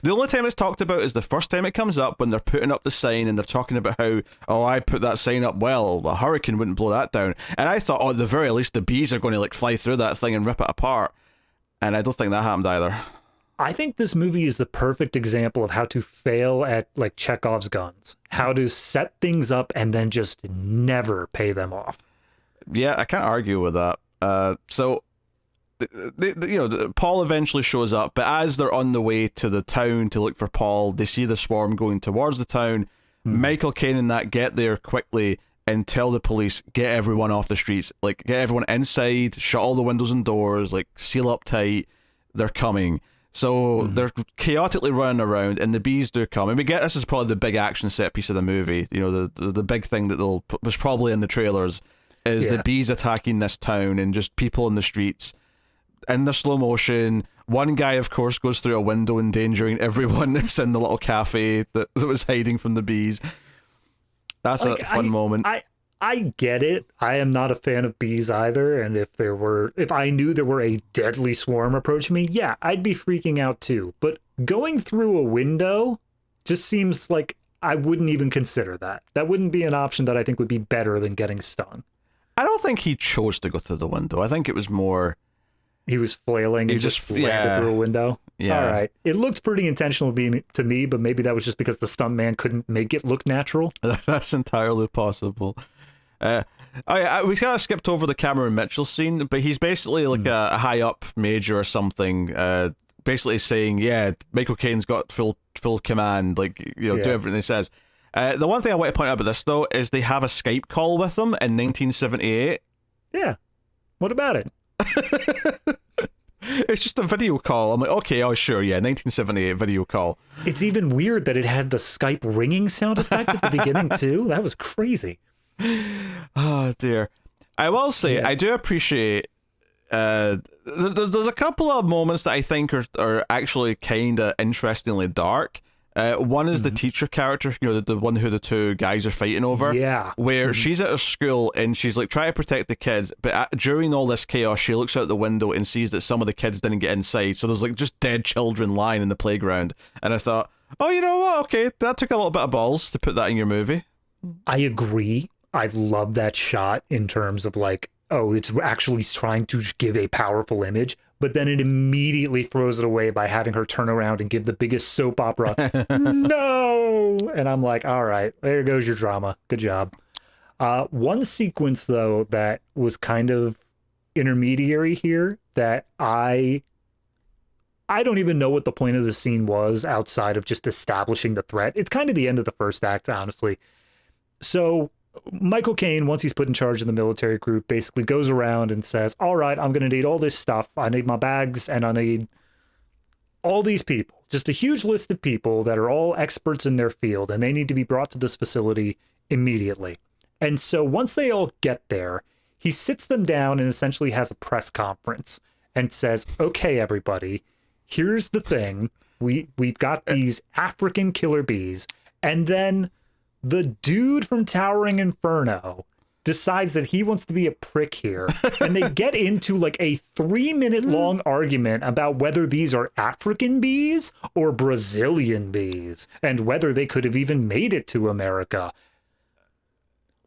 The only time it's talked about is the first time it comes up when they're putting up the sign and they're talking about how, oh, I put that sign up well, a hurricane wouldn't blow that down. And I thought, oh, at the very least, the bees are going to like fly through that thing and rip it apart. And I don't think that happened either. I think this movie is the perfect example of how to fail at like Chekhov's guns, how to set things up and then just never pay them off. Yeah, I can't argue with that. So, Paul eventually shows up, but as they're on the way to the town to look for Paul, they see the swarm going towards the town. Michael Caine and that get there quickly and tell the police, get everyone off the streets, like get everyone inside, shut all the windows and doors, like seal up tight, they're coming. So they're chaotically running around, and the bees do come. And we get, this is probably the big action set piece of the movie, you know, the big thing that was probably in the trailers, is the bees attacking this town and just people in the streets in the slow motion. One guy, of course, goes through a window, endangering everyone that's in the little cafe that was hiding from the bees. That's like, a fun moment. I get it. I am not a fan of bees either, and if I knew there were a deadly swarm approaching me, yeah, I'd be freaking out too. But going through a window just seems like I wouldn't even consider that. That wouldn't be an option that I think would be better than getting stung. I don't think he chose to go through the window. I think it was more... He was flailing and just landed through a window? Yeah. All right. It looked pretty intentional to me, but maybe that was just because the stuntman couldn't make it look natural. That's entirely possible. We kind of skipped over the Cameron Mitchell scene, but he's basically like a high-up major or something, basically saying, yeah, Michael Caine's got full command, like, do everything he says. The one thing I want to point out about this, though, is they have a Skype call with him in 1978. Yeah. What about it? It's just a video call. I'm like, okay, oh sure, yeah, 1978 video call. It's even weird that it had the Skype ringing sound effect at the beginning too. That was crazy. Oh dear. I will say, I do appreciate there's a couple of moments that I think are actually kind of interestingly dark. One is the teacher character, the one who the two guys are fighting over. Yeah. Where she's at her school and she's like trying to protect the kids, but during all this chaos, she looks out the window and sees that some of the kids didn't get inside. So there's like just dead children lying in the playground. And I thought, oh, you know what? Okay, that took a little bit of balls to put that in your movie. I agree. I love that shot in terms of like, oh, it's actually trying to give a powerful image, but then it immediately throws it away by having her turn around and give the biggest soap opera, no! And I'm like, all right, there goes your drama. Good job. One sequence, though, that was kind of intermediary here that I don't even know what the point of the scene was outside of just establishing the threat. It's kind of the end of the first act, honestly. So Michael Caine, once he's put in charge of the military group, basically goes around and says, all right, I'm going to need all this stuff. I need my bags and I need all these people, just a huge list of people that are all experts in their field, and they need to be brought to this facility immediately. And so once they all get there, he sits them down and essentially has a press conference and says, okay, everybody, here's the thing. We've got these African killer bees, and then the dude from Towering Inferno decides that he wants to be a prick here, and they get into like a 3-minute long argument about whether these are African bees or Brazilian bees, and whether they could have even made it to America.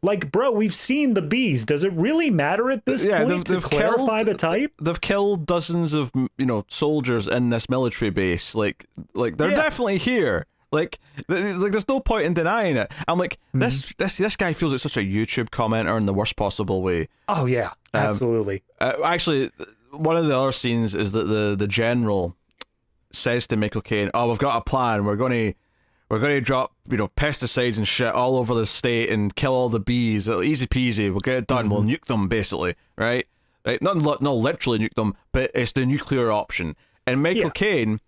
Like, bro, we've seen the bees. Does it really matter at this point to clarify the type? They've killed dozens of, soldiers in this military base. Like they're definitely here. Like, there's no point in denying it. I'm like, this guy feels like such a YouTube commenter in the worst possible way. Oh yeah, absolutely. Actually, one of the other scenes is that the general says to Michael Caine, "Oh, we've got a plan. We're going to drop pesticides and shit all over the state and kill all the bees. Easy peasy. We'll get it done. We'll nuke them, basically, right? Not literally nuke them, but it's the nuclear option." And Michael Caine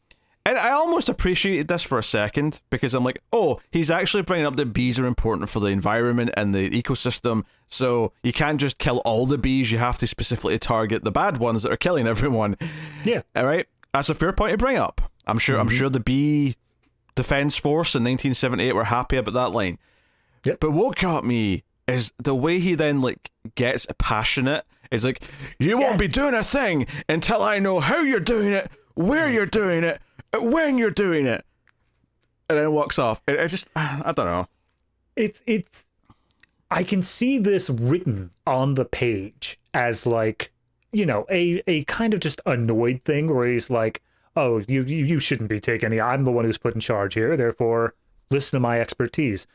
And I almost appreciated this for a second because I'm like, oh, he's actually bringing up that bees are important for the environment and the ecosystem. So you can't just kill all the bees. You have to specifically target the bad ones that are killing everyone. Yeah. All right. That's a fair point to bring up. I'm sure the bee defense force in 1978 were happy about that line. Yep. But what got me is the way he then like gets passionate. Is like, you won't be doing a thing until I know how you're doing it, where you're doing it, when you're doing it, and then walks off. I just, I don't know. It's. I can see this written on the page as like, you know, a kind of just annoyed thing where he's like, oh, you shouldn't be taking it. I'm the one who's put in charge here. Therefore, listen to my expertise.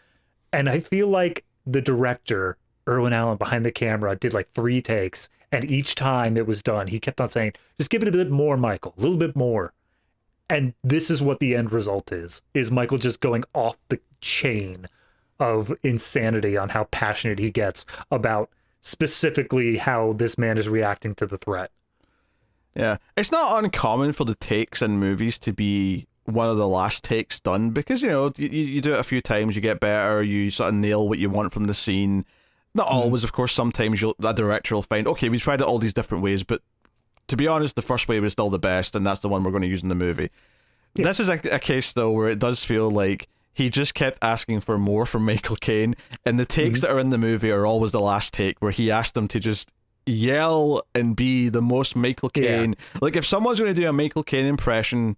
And I feel like the director, Irwin Allen, behind the camera, did like 3 takes, and each time it was done, he kept on saying, just give it a bit more, Michael, a little bit more. And this is what the end result is Michael just going off the chain of insanity on how passionate he gets about specifically how this man is reacting to the threat. Yeah. It's not uncommon for the takes in movies to be one of the last takes done because, you know, you do it a few times, you get better, you sort of nail what you want from the scene. Not always, of course. Sometimes a director will find, okay, we tried it all these different ways, but to be honest, the first way was still the best, and that's the one we're going to use in the movie. Yeah. This is a case, though, where it does feel like he just kept asking for more from Michael Caine, and the takes that are in the movie are always the last take, where he asked him to just yell and be the most Michael Caine. Yeah. Like, if someone's going to do a Michael Caine impression,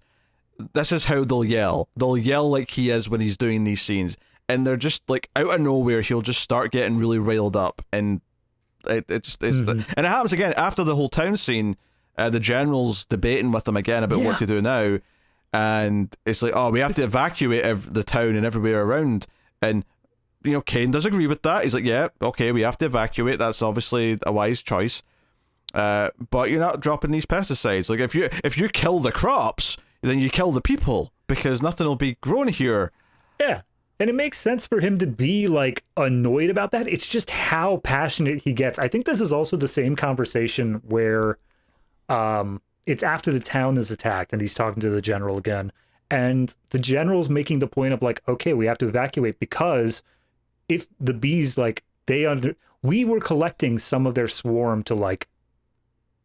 this is how they'll yell. They'll yell like he is when he's doing these scenes. And they're just like out of nowhere, he'll just start getting really riled up, and it just is. And it happens again after the whole town scene. The general's debating with them again about what to do now, and it's like, oh, we have to evacuate the town and everywhere around. And you know, Caine does agree with that. He's like, yeah, okay, we have to evacuate. That's obviously a wise choice. But you're not dropping these pesticides. Like if you kill the crops, then you kill the people because nothing will be grown here. Yeah. And it makes sense for him to be like annoyed about that. It's just how passionate he gets. I think this is also the same conversation where it's after the town is attacked and he's talking to the general again. And the general's making the point of like, okay, we have to evacuate because if the bees, like we were collecting some of their swarm to like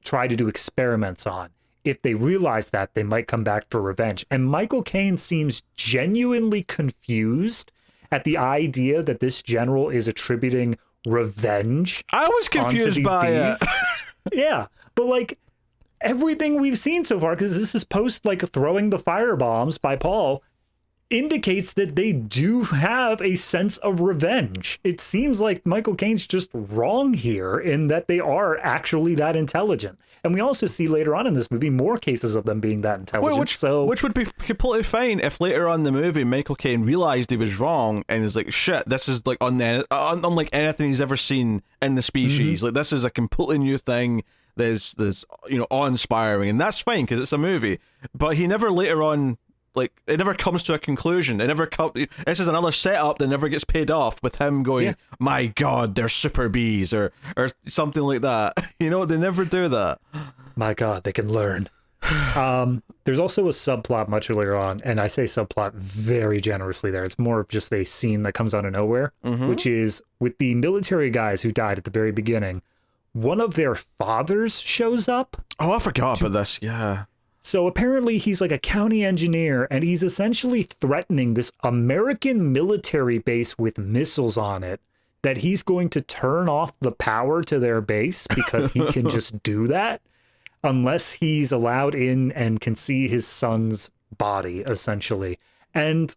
try to do experiments on. If they realize that, they might come back for revenge. And Michael Caine seems genuinely confused at the idea that this general is attributing revenge. I was confused by it. Yeah, but like everything we've seen so far, because this is post like throwing the firebombs by Paul, indicates that they do have a sense of revenge. It seems like Michael Caine's just wrong here in that they are actually that intelligent. And we also see later on in this movie more cases of them being that intelligent. Which would be completely fine if later on in the movie Michael Caine realized he was wrong and is like, shit, this is like unlike anything he's ever seen in the species. Like this is a completely new thing. There's you know, awe-inspiring, and that's fine because it's a movie. But he never later on, like, it never comes to a conclusion. This is another setup that never gets paid off with him going, my God, they're super bees, or something like that. You know, they never do that. My God, they can learn. There's also a subplot much earlier on, and I say subplot very generously there. It's more of just a scene that comes out of nowhere, which is with the military guys who died at the very beginning. One of their fathers shows up. Oh, I forgot about this. Yeah. So apparently he's like a county engineer, and he's essentially threatening this American military base with missiles on it that he's going to turn off the power to their base because he can just do that unless he's allowed in and can see his son's body, essentially. And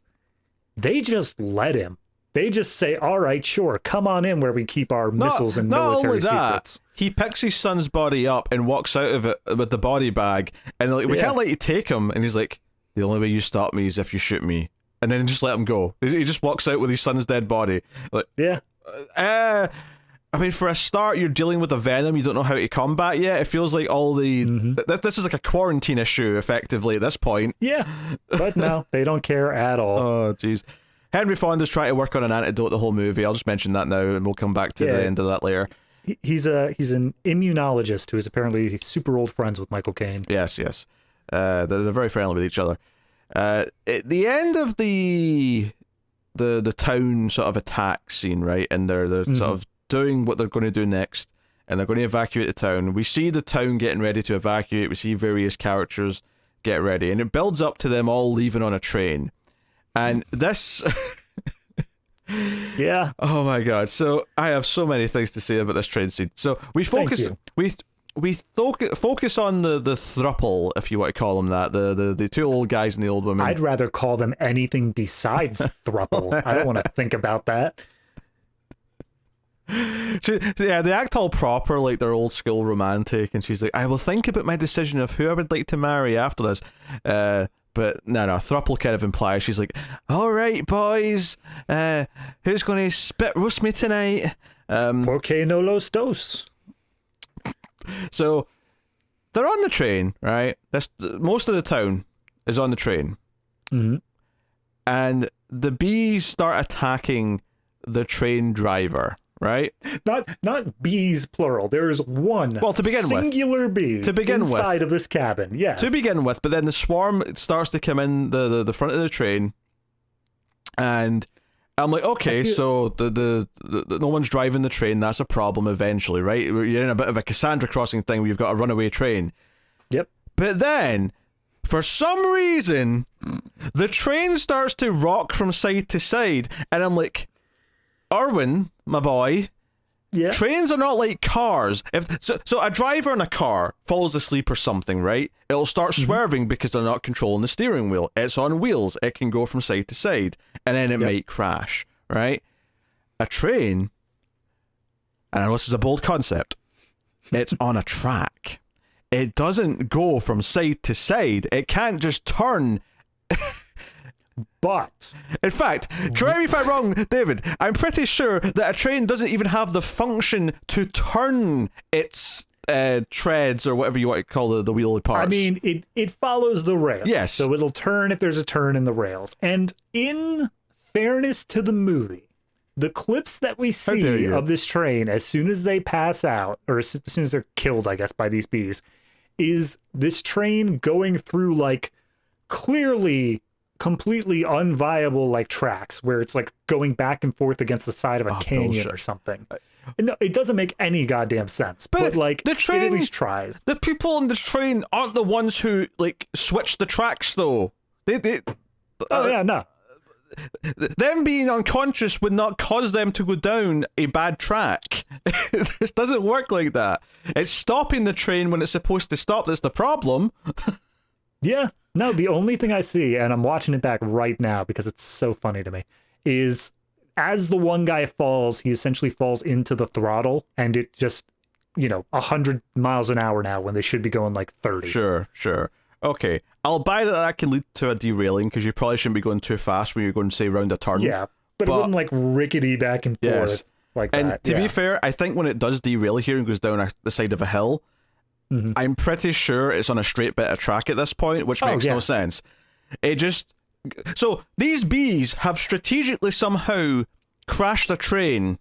they just let him. They just say, all right, sure, come on in where we keep our missiles and military secrets. He picks his son's body up and walks out of it with the body bag, and like, we can't let you take him. And he's like, the only way you stop me is if you shoot me. And then just let him go. He just walks out with his son's dead body. Like, I mean, for a start, you're dealing with a venom you don't know how to combat yet. It feels like all the... This is like a quarantine issue, effectively, at this point. Yeah, but no, they don't care at all. Oh, jeez. Henry Fonda's trying to work on an antidote the whole movie. I'll just mention that now, and we'll come back to the end of that later. He's an immunologist who is apparently super old friends with Michael Caine. Yes. They're very friendly with each other. At the end of the town sort of attack scene, right, and they're sort of doing what they're going to do next, and they're going to evacuate the town. We see the town getting ready to evacuate. We see various characters get ready, and it builds up to them all leaving on a train. And this... Yeah. Oh my god. So I have so many things to say about this train scene. So we focus focus on the thruple, if you want to call them that, the two old guys and the old woman. I'd rather call them anything besides thruple. I don't want to think about that. Yeah, they act all proper, like they're old school romantic, and she's like, I will think about my decision of who I would like to marry after this. But no, thruple kind of implies she's like, all right, boys, who's going to spit roast me tonight? ¿Por qué no los dos? So they're on the train, right? Most of the town is on the train. Mm-hmm. And the bees start attacking the train driver, right? Not bees plural. There's one to begin singular bee inside with. Of this cabin. Yes. To begin with, but then the swarm starts to come in the front of the train, and I'm like, okay, so the no one's driving the train. That's a problem eventually, right? You're in a bit of a Cassandra crossing thing where you've got a runaway train. Yep. But then, for some reason, the train starts to rock from side to side, and I'm like, Irwin, my boy, yeah. Trains are not like cars. So a driver in a car falls asleep or something, right? It'll start swerving because they're not controlling the steering wheel. It's on wheels. It can go from side to side, and then it might crash, right? A train, and I know this is a bold concept, it's on a track. It doesn't go from side to side. It can't just turn. But in fact, correct me if I'm wrong, David, I'm pretty sure that a train doesn't even have the function to turn its treads, or whatever you want to call the wheel parts. I mean, it follows the rails. Yes. So it'll turn if there's a turn in the rails. And in fairness to the movie, the clips that we see of this train as soon as they pass out, or as soon as they're killed, I guess, by these bees, is this train going through, like, clearly completely unviable, like, tracks where it's like going back and forth against the side of a canyon or something. No, it doesn't make any goddamn sense. But like, the train, it at least tries. The people on the train aren't the ones who like switch the tracks, though. They no. Them being unconscious would not cause them to go down a bad track. This doesn't work like that. It's stopping the train when it's supposed to stop that's the problem. Yeah. No, the only thing I see, and I'm watching it back right now because it's so funny to me, is as the one guy falls, he essentially falls into the throttle, and it just, 100 miles an hour now when they should be going like 30. Sure. Okay, I'll buy that can lead to a derailing because you probably shouldn't be going too fast when you're going to, say, round a turn. Yeah, but it wouldn't like rickety back and forth like that. And to be fair, I think when it does derail here and goes down the side of a hill, I'm pretty sure it's on a straight bit of track at this point, which makes no sense. So these bees have strategically somehow crashed a train.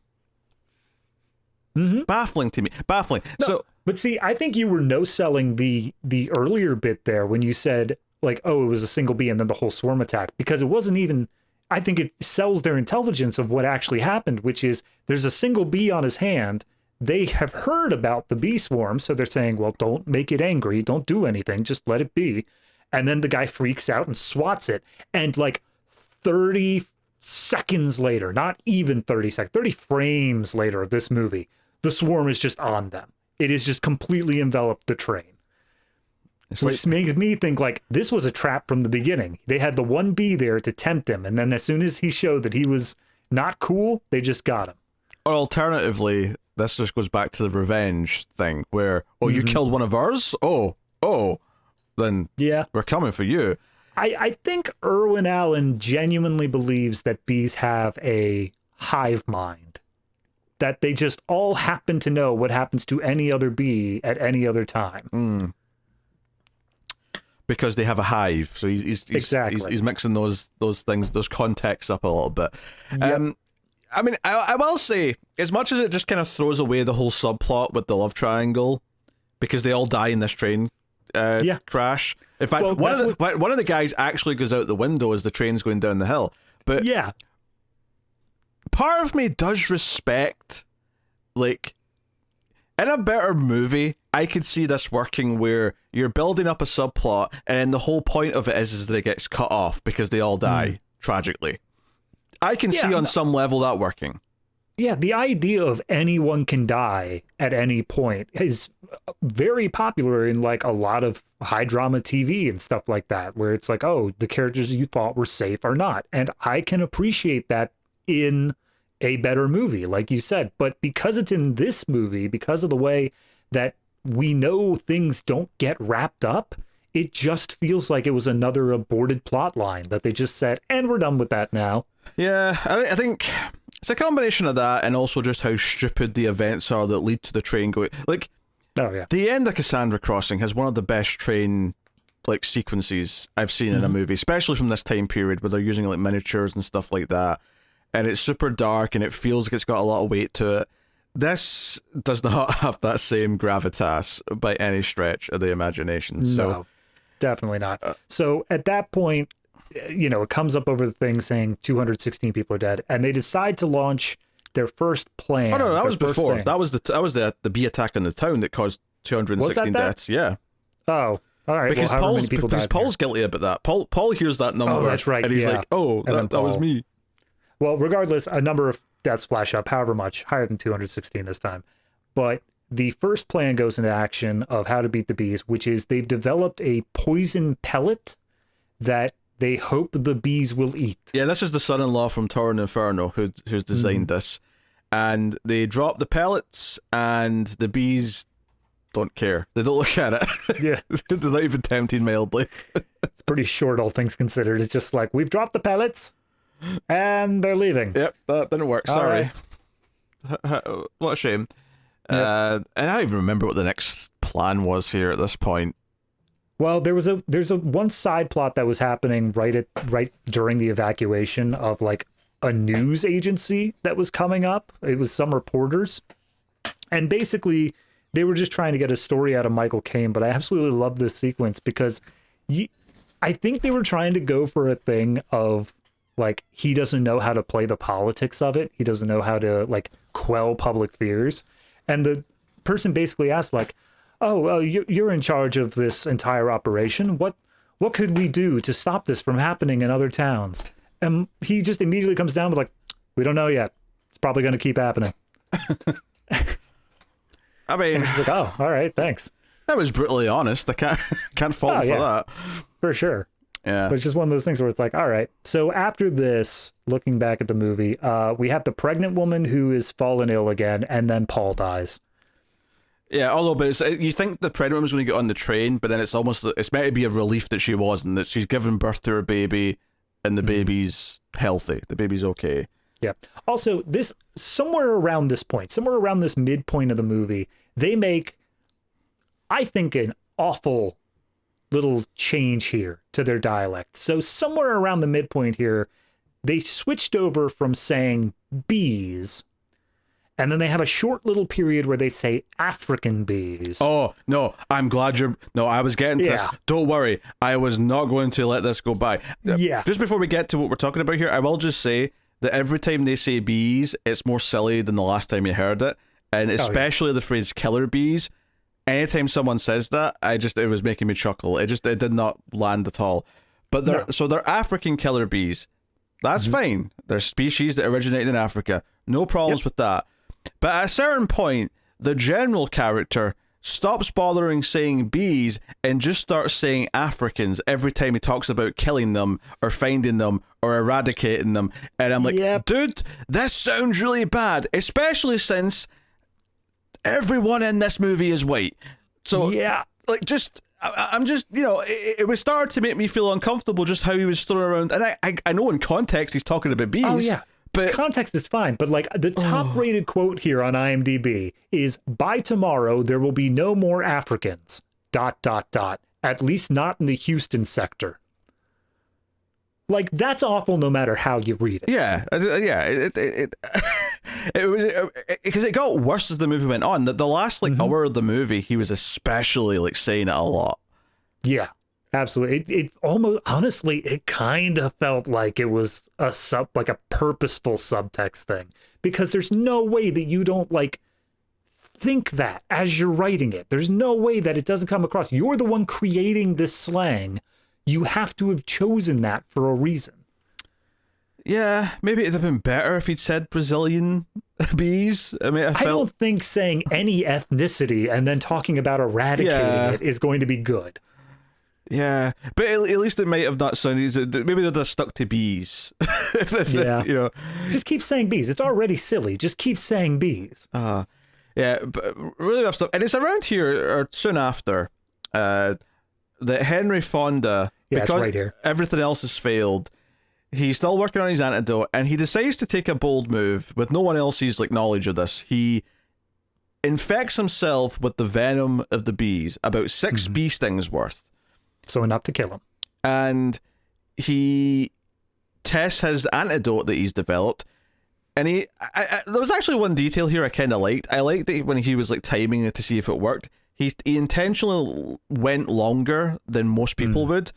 Baffling to me. Baffling. No, but see, I think you were no-selling the earlier bit there when you said, like, oh, it was a single bee and then the whole swarm attack, because it wasn't even... I think it sells their intelligence of what actually happened, which is there's a single bee on his hand. They have heard about the bee swarm, so they're saying, well, don't make it angry. Don't do anything. Just let it be. And then the guy freaks out and swats it. And like 30 seconds later, not even 30 seconds, 30 frames later of this movie, the swarm is just on them. It is just completely enveloped the train. Which makes me think, like, this was a trap from the beginning. They had the one bee there to tempt him, and then as soon as he showed that he was not cool, they just got him. Or alternatively, this just goes back to the revenge thing, where, you killed one of ours? Oh, then we're coming for you. I think Irwin Allen genuinely believes that bees have a hive mind. That they just all happen to know what happens to any other bee at any other time. Because they have a hive, so he's mixing those things, those contexts up a little bit. I mean, I will say, as much as it just kind of throws away the whole subplot with the love triangle, because they all die in this train crash. In fact, Well, one of the guys actually goes out the window as the train's going down the hill. But yeah, part of me does respect, like, in a better movie, I could see this working where you're building up a subplot, and then the whole point of it is that it gets cut off because they all die tragically. I can see on some level that working. Yeah, the idea of anyone can die at any point is very popular in like a lot of high drama TV and stuff like that, where it's like, oh, the characters you thought were safe are not. And I can appreciate that in a better movie, like you said. But because it's in this movie, because of the way that we know things don't get wrapped up, it just feels like it was another aborted plot line that they just said, and we're done with that now. Yeah, I think it's a combination of that and also just how stupid the events are that lead to the train going. Like, the end of Cassandra Crossing has one of the best train like sequences I've seen in a movie, especially from this time period where they're using like miniatures and stuff like that. And it's super dark and it feels like it's got a lot of weight to it. This does not have that same gravitas by any stretch of the imagination. No, definitely not. So at that point, you know, it comes up over the thing saying 216 people are dead, and they decide to launch their first plan. Oh no, that was before. That was the bee attack on the town that caused 216 deaths. Yeah. Oh, all right. Because well, Paul's guilty about that. Paul hears that number. Oh, that's right. And he's like, oh, that was me. Well, regardless, a number of deaths flash up, however much, higher than 216 this time. But the first plan goes into action of how to beat the bees, which is they've developed a poison pellet that they hope the bees will eat. Yeah, this is the son-in-law from Torrent Inferno who's designed this. And they drop the pellets, and the bees don't care. They don't look at it. Yeah. They're not even tempting mildly. It's pretty short, all things considered. It's just like, we've dropped the pellets, and they're leaving. Yep, that didn't work. Sorry. Right. What a shame. Yep. And I don't even remember what the next plan was here at this point. Well, there's a one side plot that was happening right during the evacuation of like a news agency that was coming up. It was some reporters, and basically they were just trying to get a story out of Michael Caine. But I absolutely love this sequence because I think they were trying to go for a thing of like, he doesn't know how to play the politics of it. He doesn't know how to like quell public fears. And the person basically asked like, oh, you're in charge of this entire operation. What could we do to stop this from happening in other towns? And he just immediately comes down with like, we don't know yet. It's probably going to keep happening. I mean, and he's like, oh, all right, thanks. That was brutally honest. I can't fault him for that. For sure. Yeah. But it's just one of those things where it's like, all right. So after this, looking back at the movie, we have the pregnant woman who is fallen ill again, and then Paul dies. Yeah, but you think the pregnant woman's going to get on the train, but then it's meant to be a relief that she wasn't, that she's given birth to her baby, and the baby's healthy. The baby's okay. Yeah. Also, somewhere around this midpoint of the movie, they make, I think, an awful little change here to their dialect. So somewhere around the midpoint here, they switched over from saying bees, and then they have a short little period where they say African bees. Oh, no, I'm glad I was getting to this. Don't worry, I was not going to let this go by. Yeah. Just before we get to what we're talking about here, I will just say that every time they say bees, it's more silly than the last time you heard it. And especially the phrase killer bees. Anytime someone says that, it was making me chuckle. It did not land at all. But they're African killer bees. That's fine. They're species that originated in Africa. No problems with that. But at a certain point, the general character stops bothering saying bees and just starts saying Africans every time he talks about killing them or finding them or eradicating them. And I'm like, dude, this sounds really bad, especially since everyone in this movie is white. So, like, I'm just, it was starting to make me feel uncomfortable just how he was throwing around. And I know in context he's talking about bees. Oh, yeah. But context is fine, but like the top rated quote here on IMDb is, by tomorrow there will be no more Africans, ... at least not in the Houston sector. Like, that's awful no matter how you read it. Yeah. It was, because it got worse as the movie went on. The last hour of the movie, he was especially like saying it a lot. Yeah, absolutely. It almost, honestly, it kind of felt like it was like a purposeful subtext thing, because there's no way that you don't like think that as you're writing it. There's no way that it doesn't come across. You're the one creating this slang. You have to have chosen that for a reason. Yeah, maybe it'd have been better if he'd said Brazilian bees. I mean, I don't think saying any ethnicity and then talking about eradicating it is going to be good. Yeah, but at least it might have not sounded. Maybe they'd have stuck to bees. You know, just keep saying bees. It's already silly. Just keep saying bees. Yeah, but really rough stuff. And it's around here or soon after that Henry Fonda, because right here. Everything else has failed, he's still working on his antidote, and he decides to take a bold move with no one else's like knowledge of this. He infects himself with the venom of the bees, about 6 bee stings worth. So enough to kill him. And he tests his antidote that he's developed. And there was actually one detail here I kind of liked. I liked that when he was like timing it to see if it worked, he intentionally went longer than most people would,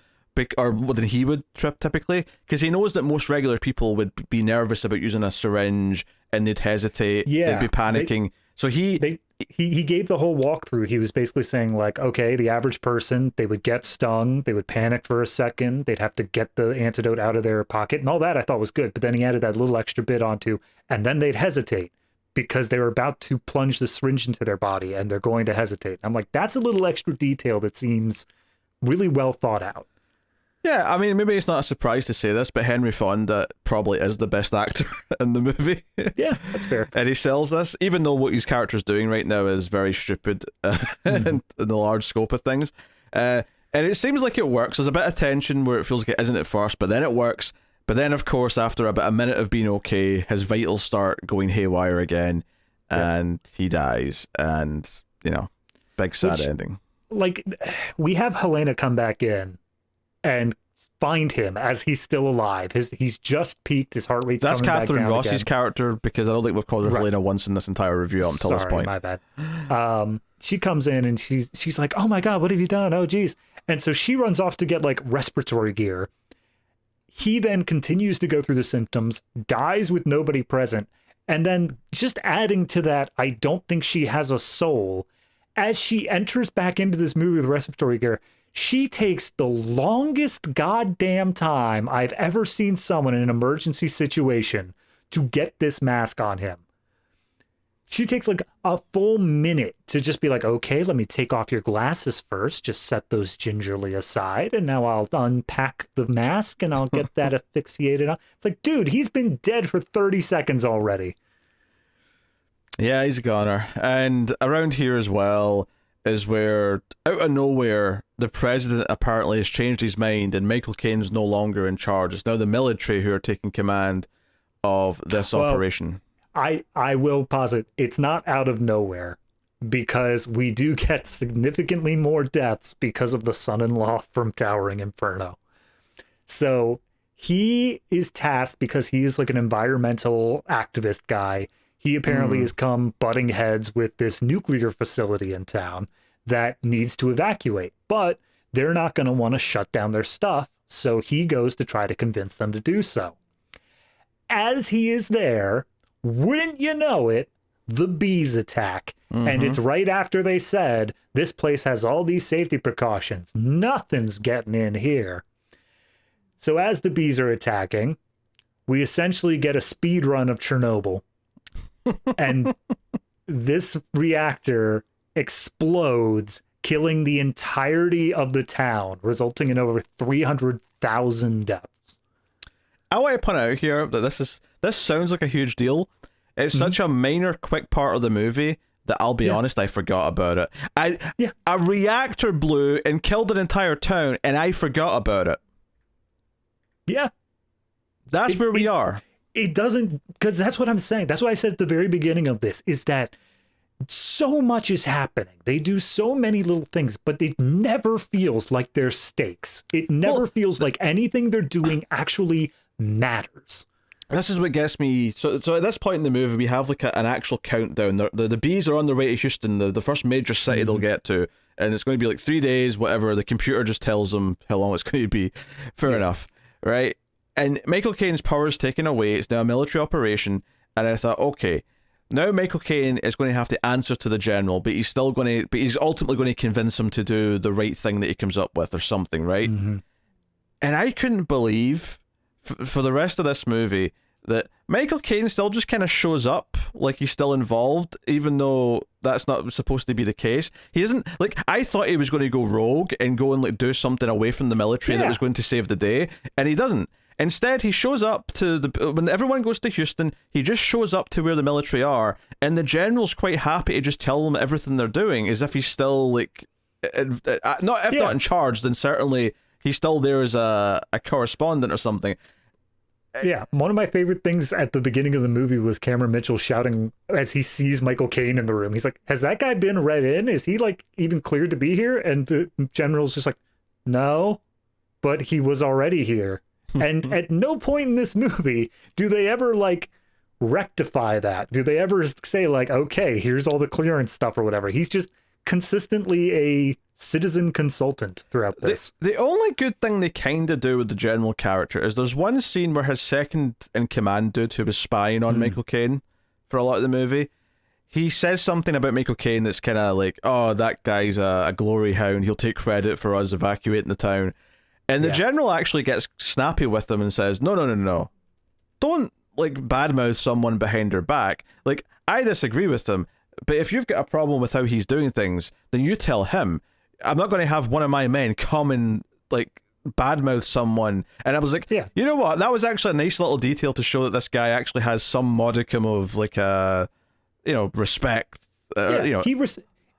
or than he would typically, because he knows that most regular people would be nervous about using a syringe and they'd hesitate, they'd be panicking. So he gave the whole walkthrough. He was basically saying like, okay, the average person, they would get stung, they would panic for a second, they'd have to get the antidote out of their pocket, and all that I thought was good. But then he added that little extra bit onto, and then they'd hesitate because they were about to plunge the syringe into their body and they're going to hesitate. I'm like, that's a little extra detail that seems really well thought out. Yeah, I mean, maybe it's not a surprise to say this, but Henry Fonda probably is the best actor in the movie. Yeah, that's fair. And he sells this, even though what his character's doing right now is very stupid in the large scope of things. And it seems like it works. There's a bit of tension where it feels like it isn't at first, but then it works. But then, of course, after about a minute of being okay, his vitals start going haywire again, and he dies. And, you know, big sad ending. Like, we have Helena come back in and find him as he's still alive. He's just peaked. His heart rate's That's coming back Catherine down Ross's again. character, because I don't think we've called her Helena once in this entire review up until this point. My bad. She comes in and she's like, oh my God, what have you done? Oh geez. And so she runs off to get like respiratory gear. He then continues to go through the symptoms, dies with nobody present, and then just adding to that, I don't think she has a soul. As she enters back into this movie with respiratory gear, she takes the longest goddamn time I've ever seen someone in an emergency situation to get this mask on him. She takes like a full minute to just be like, okay, let me take off your glasses first. Just set those gingerly aside. And now I'll unpack the mask and I'll get that asphyxiated on. It's like, dude, he's been dead for 30 seconds already. Yeah, he's a goner. And around here as well is where, out of nowhere, the president apparently has changed his mind and Michael Caine's no longer in charge. It's now the military who are taking command of this operation. I will posit it's not out of nowhere, because we do get significantly more deaths because of the son-in-law from Towering Inferno. So he is tasked, because he is like an environmental activist guy. He apparently has come butting heads with this nuclear facility in town that needs to evacuate, but they're not going to want to shut down their stuff. So he goes to try to convince them to do so. As he is there, wouldn't you know it, the bees attack. And it's right after they said, this place has all these safety precautions. Nothing's getting in here. So as the bees are attacking, we essentially get a speed run of Chernobyl. And this reactor explodes, killing the entirety of the town, resulting in over 300,000 deaths. I want to point out here that this sounds like a huge deal. It's such a minor, quick part of the movie that I'll be honest, I forgot about it. A reactor blew and killed an entire town, and I forgot about it. Yeah. That's where we are. It doesn't, because that's what I'm saying. That's what I said at the very beginning of this, is that so much is happening. They do so many little things, but it never feels like there's stakes. It never feels like anything they're doing actually matters. This is what gets me. So at this point in the movie, we have like an actual countdown. The bees are on their way to Houston, the first major city they'll get to, and it's going to be like 3 days, whatever. The computer just tells him how long it's going to be. Fair enough, right? And Michael Caine's power is taken away. It's now a military operation, and I thought, okay, now Michael Caine is going to have to answer to the general, but he's ultimately going to convince him to do the right thing that he comes up with or something, right? Mm-hmm. And I couldn't believe for the rest of this movie that Michael Caine still just kind of shows up like he's still involved, even though that's not supposed to be the case. He isn't, like, I thought he was going to go rogue and go and like do something away from the military that was going to save the day, and he doesn't. Instead, he shows up to when everyone goes to Houston, he just shows up to where the military are, and the general's quite happy to just tell them everything they're doing, as if he's still, like, not in charge, then certainly he's still there as a correspondent or something. Yeah, one of my favorite things at the beginning of the movie was Cameron Mitchell shouting as he sees Michael Caine in the room. He's like, has that guy been read in? Is he, like, even cleared to be here? And the general's just like, no, but he was already here. And at no point in this movie do they ever, like, rectify that. Do they ever say, like, okay, here's all the clearance stuff or whatever? He's just consistently a citizen consultant throughout this. The only good thing they kind of do with the general character is there's one scene where his second in command dude, who was spying on Michael Caine for a lot of the movie, he says something about Michael Caine that's kind of like, oh, that guy's a glory hound, he'll take credit for us evacuating the town. And the general actually gets snappy with him and says, no. Don't, like, badmouth someone behind their back. Like, I disagree with him, but if you've got a problem with how he's doing things, then you tell him. I'm not going to have one of my men come and, like, badmouth someone. And I was like, you know what? That was actually a nice little detail to show that this guy actually has some modicum of, like, respect.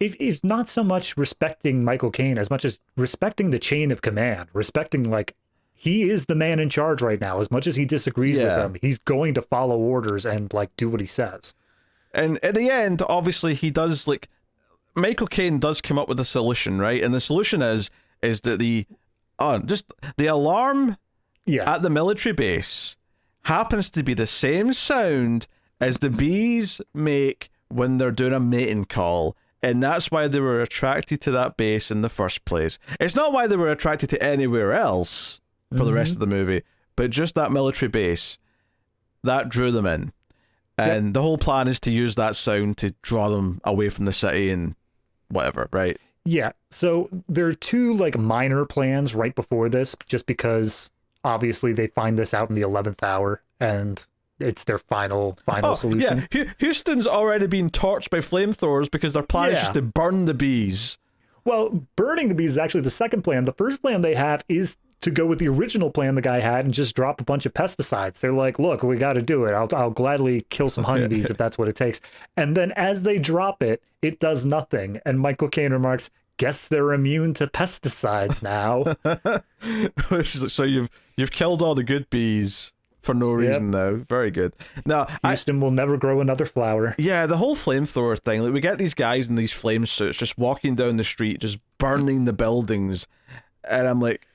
It's not so much respecting Michael Caine as much as respecting the chain of command, respecting, like, he is the man in charge right now. As much as he disagrees with them, he's going to follow orders and, like, do what he says. And at the end, obviously, he does, like, Michael Caine does come up with a solution, right? And the solution is that the alarm at the military base happens to be the same sound as the bees make when they're doing a mating call. And that's why they were attracted to that base in the first place. It's not why they were attracted to anywhere else for the rest of the movie, but just that military base, that drew them in. And the whole plan is to use that sound to draw them away from the city and whatever, right? Yeah, so there are two, like, minor plans right before this, just because obviously they find this out in the 11th hour, and it's their final solution. Yeah, Houston's already been torched by flamethrowers because their plan is just to burn the bees. Well, burning the bees is actually the second plan. The first plan they have is to go with the original plan the guy had and just drop a bunch of pesticides. They're like, look, we got to do it. I'll gladly kill some honeybees if that's what it takes. And then as they drop it, it does nothing. And Michael Caine remarks, guess they're immune to pesticides now. So you've killed all the good bees for no reason now. Very good. Now, Houston will never grow another flower. Yeah, the whole flamethrower thing. Like, we get these guys in these flame suits just walking down the street, just burning the buildings. And I'm like,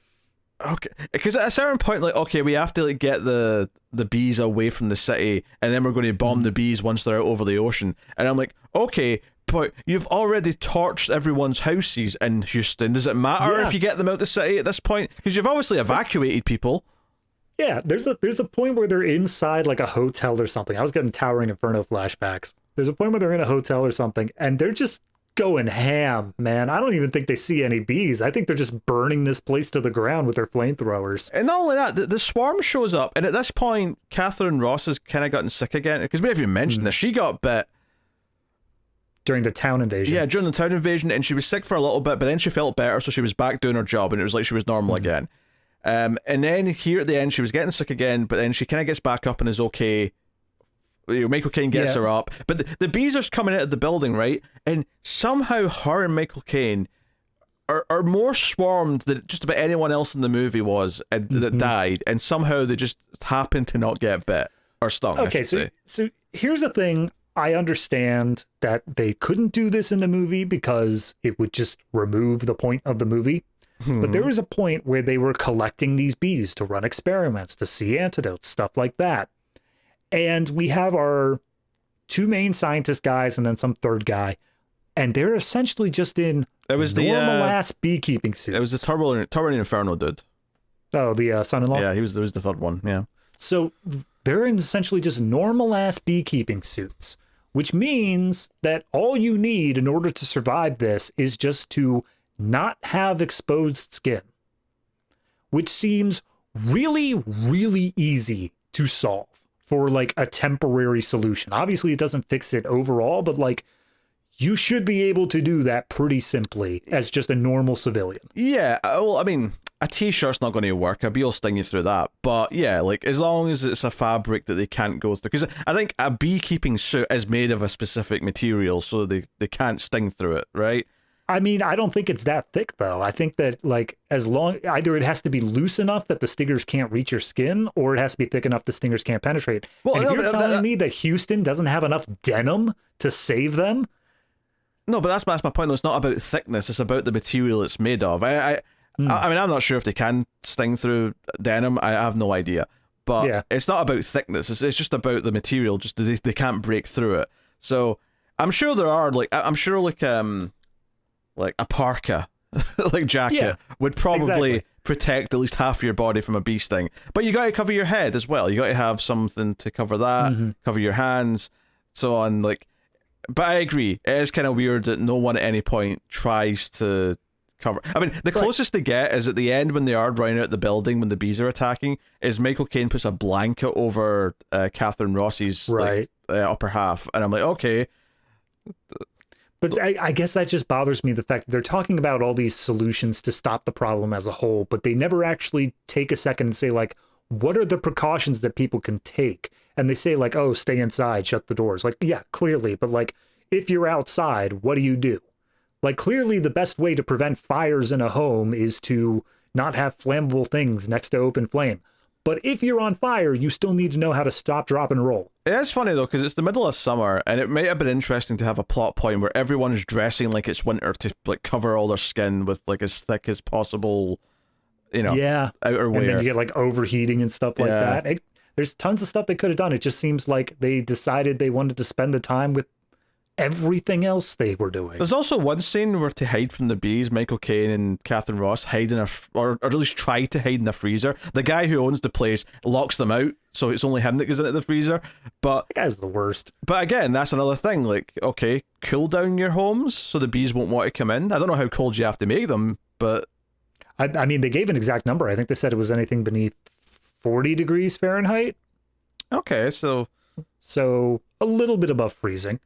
okay. Because at a certain point, like, okay, we have to, like, get the bees away from the city, and then we're going to bomb the bees once they're out over the ocean. And I'm like, okay, but you've already torched everyone's houses in Houston. Does it matter if you get them out the city at this point? Because you've obviously evacuated people. Yeah, there's a point where they're inside, like, a hotel or something. I was getting Towering Inferno flashbacks. There's a point where they're in a hotel or something, and they're just going ham, man. I don't even think they see any bees. I think they're just burning this place to the ground with their flamethrowers. And not only that, the swarm shows up, and at this point, Katharine Ross has kind of gotten sick again, because we haven't even mentioned this. She got bit during the town invasion. Yeah, during the town invasion, and she was sick for a little bit, but then she felt better, so she was back doing her job, and it was like she was normal again. And then here at the end, she was getting sick again, but then she kind of gets back up and is okay. Michael Caine gets her up, but the bees are coming out of the building, right? And somehow her and Michael Caine are more swarmed than just about anyone else in the movie was that died, and somehow they just happen to not get bit or stung. Okay, so here's the thing. I understand that they couldn't do this in the movie because it would just remove the point of the movie. But there was a point where they were collecting these bees to run experiments, to see antidotes, stuff like that. And we have our two main scientist guys and then some third guy and they're essentially just in normal-ass beekeeping suits. It was the Turbulent Inferno dude. Oh, the son-in-law? Yeah, there was the third one, yeah. So they're in essentially just normal-ass beekeeping suits, which means that all you need in order to survive this is just to not have exposed skin, which seems really, really easy to solve for like a temporary solution. Obviously, it doesn't fix it overall, but like you should be able to do that pretty simply as just a normal civilian. Yeah, well, I mean, a t-shirt's not going to work. A bee will sting you through that. But yeah, like as long as it's a fabric that they can't go through, because I think a beekeeping suit is made of a specific material, so they can't sting through it, right? I mean, I don't think it's that thick, though. I think that, like, as long... Either it has to be loose enough that the stingers can't reach your skin, or it has to be thick enough the stingers can't penetrate. Well, and if you're telling me that Houston doesn't have enough denim to save them... No, but that's my point, though. It's not about thickness. It's about the material it's made of. I mean, I'm not sure if they can sting through denim. I have no idea. But yeah. It's not about thickness. It's just about the material. Just they can't break through it. So I'm sure there are, like... I'm sure, like a parka, like jacket, would probably protect at least half of your body from a bee sting. But you got to cover your head as well. You got to have something to cover that, cover your hands, so on. Like, but I agree, it is kind of weird that no one at any point tries to cover. I mean, the closest they get is at the end when they are running out the building when the bees are attacking. Is Michael Caine puts a blanket over Catherine Ross's upper half, and I'm like, okay. But I guess that just bothers me, the fact that they're talking about all these solutions to stop the problem as a whole, but they never actually take a second and say, like, what are the precautions that people can take? And they say, like, oh, stay inside, shut the doors. Like, yeah, clearly. But, like, if you're outside, what do you do? Like, clearly the best way to prevent fires in a home is to not have flammable things next to open flame. But if you're on fire, you still need to know how to stop, drop, and roll. It is funny, though, because it's the middle of summer, and it might have been interesting to have a plot point where everyone's dressing like it's winter to, like, cover all their skin with, like, as thick as possible, you know, outerwear. And then you get, like, overheating and stuff like that. There's tons of stuff they could have done. It just seems like they decided they wanted to spend the time with everything else they were doing. There's also one scene where, to hide from the bees, Michael Caine and Catherine Ross hide in or at least try to hide in a freezer. The guy who owns the place locks them out, so it's only him that goes into the freezer. But that guy's the worst. But again, that's another thing. Like, okay, cool down your homes so the bees won't want to come in. I don't know how cold you have to make them, but I mean, they gave an exact number. I think they said it was anything beneath 40 degrees Fahrenheit. Okay, so a little bit above freezing.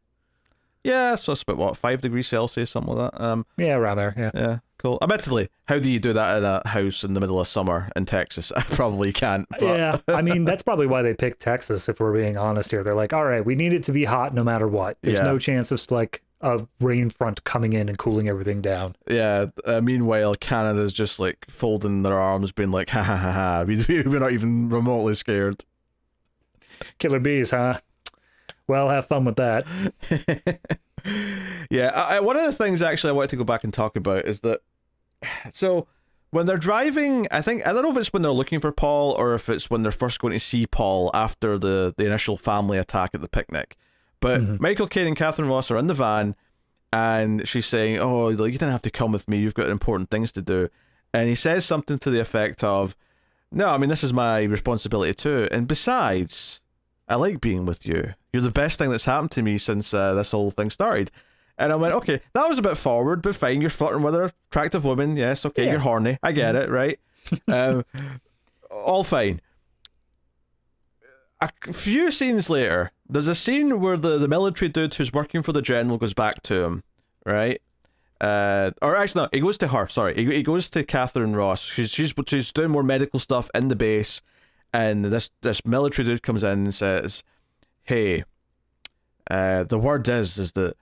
Yeah, so it's about, what, 5 degrees Celsius, something like that? Yeah, around there, yeah. Yeah, cool. Admittedly, how do you do that in a house in the middle of summer in Texas? I probably can't. But... Yeah, I mean, that's probably why they picked Texas, if we're being honest here. They're like, all right, we need it to be hot no matter what. There's no chance of, like, a rain front coming in and cooling everything down. Yeah, meanwhile, Canada's just, like, folding their arms, being like, ha ha ha ha, we're not even remotely scared. Killer bees, huh? Well, have fun with that. Yeah, one of the things actually I wanted to go back and talk about is that, so when they're driving, I don't know if it's when they're looking for Paul or if it's when they're first going to see Paul after the initial family attack at the picnic. But Michael Caine and Catherine Ross are in the van, and she's saying, oh, you didn't have to come with me, you've got important things to do. And he says something to the effect of, no, I mean, this is my responsibility too. And besides, I like being with you. You're the best thing that's happened to me since this whole thing started. And I went, okay, that was a bit forward, but fine. You're flirting with an attractive woman. Yes, okay, you're horny. I get it, right? All fine. A few scenes later, there's a scene where the military dude who's working for the general goes back to him, right? Or actually, no, he goes to her, sorry. He goes to Catherine Ross. She's doing more medical stuff in the base, and this military dude comes in and says, hey, the word is that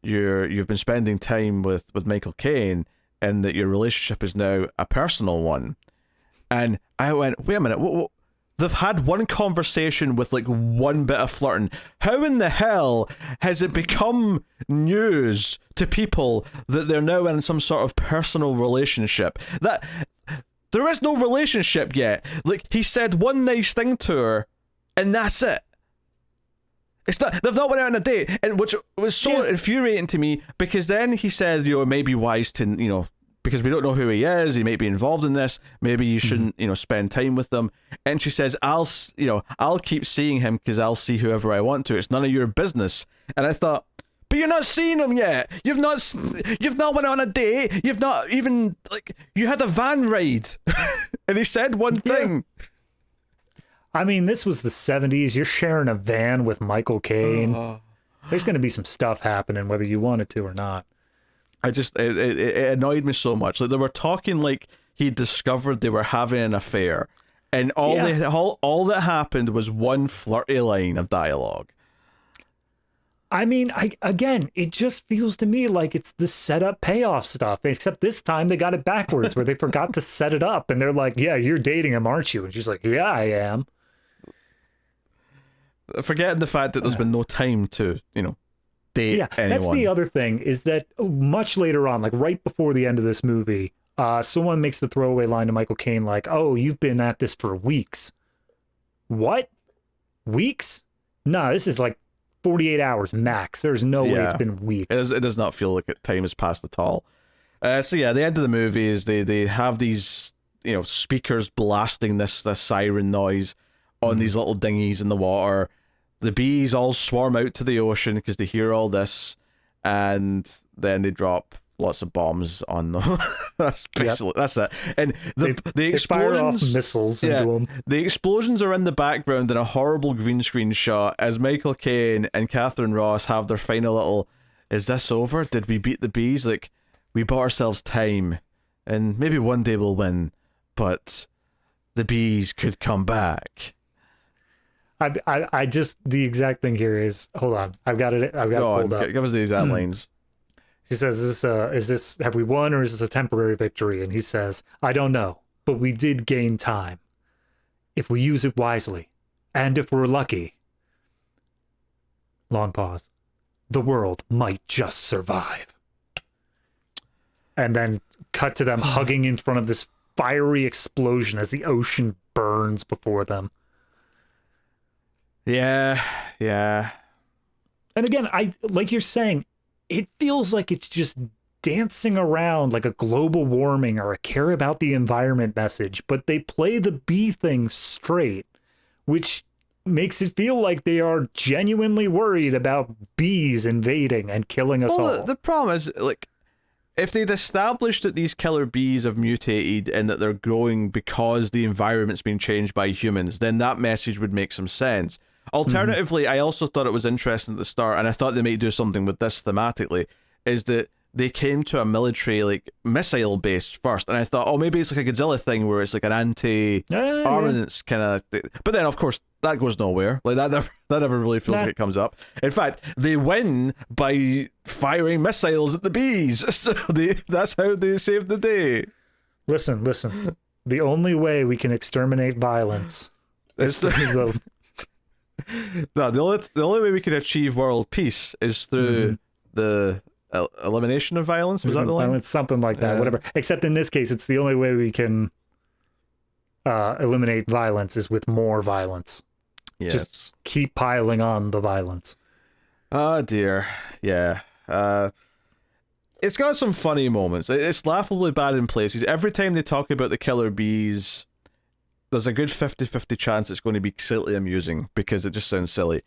you've been spending time with Michael Caine, and that your relationship is now a personal one. And I went, wait a minute, what? They've had one conversation with like one bit of flirting. How in the hell has it become news to people that they're now in some sort of personal relationship? That there is no relationship yet. Like, he said one nice thing to her, and that's it. It's not. They've not went out on a date, and which was so infuriating to me because then he said, it may be wise to, because we don't know who he is. He might be involved in this. Maybe you shouldn't, spend time with them. And she says, I'll keep seeing him because I'll see whoever I want to. It's none of your business. And I thought, but you're not seeing him yet. You've not went on a date. You've not even you had a van ride, and he said one thing. I mean, this was the 70s. You're sharing a van with Michael Caine. There's going to be some stuff happening, whether you want it to or not. It annoyed me so much. Like, they were talking like he discovered they were having an affair, and all that happened was one flirty line of dialogue. I mean, it just feels to me like it's the setup payoff stuff, except this time they got it backwards where they forgot to set it up, and they're like, yeah, you're dating him, aren't you? And she's like, yeah, I am. Forgetting the fact that there's been no time to, date anyone. That's the other thing, is that much later on, like right before the end of this movie, someone makes the throwaway line to Michael Caine like, oh, you've been at this for weeks. What? Weeks? No, this is like 48 hours max. There's no way it's been weeks. It does not feel like time has passed at all. The end of the movie is they have these, speakers blasting this siren noise on these little dinghies in the water. The bees all swarm out to the ocean because they hear all this, and then they drop lots of bombs on them. That's it. And the explosions fire off missiles into them. The explosions are in the background in a horrible green screen shot as Michael Caine and Katharine Ross have their final little, is this over? Did we beat the bees? Like, we bought ourselves time, and maybe one day we'll win, but the bees could come back. I just, the exact thing here is, hold on, I've got it pulled up. Give us the exact lines. He says, is this, have we won or is this a temporary victory? And he says, I don't know, but we did gain time. If we use it wisely, and if we're lucky. Long pause. The world might just survive. And then cut to them hugging in front of this fiery explosion as the ocean burns before them. Yeah. And again, like you're saying, it feels like it's just dancing around like a global warming or a care about the environment message, but they play the bee thing straight, which makes it feel like they are genuinely worried about bees invading and killing us all. The problem is, if they'd established that these killer bees have mutated and that they're growing because the environment's been changed by humans, then that message would make some sense. Alternatively, I also thought it was interesting at the start, and I thought they might do something with this thematically, is that they came to a military missile base first, and I thought, maybe it's like a Godzilla thing where it's like an anti-armaments kind of thing. But then, of course, that goes nowhere. That never really feels like it comes up. In fact, they win by firing missiles at the bees. So that's how they save the day. Listen. The only way we can exterminate violence is through the... No, the only way we can achieve world peace is through the elimination of violence. Was that the line? It's something like that, whatever. Except in this case, it's the only way we can eliminate violence is with more violence. Yes. Just keep piling on the violence. Oh, dear. Yeah. It's got some funny moments. It's laughably bad in places. Every time they talk about the killer bees, there's a good 50-50 chance it's going to be slightly amusing because it just sounds silly.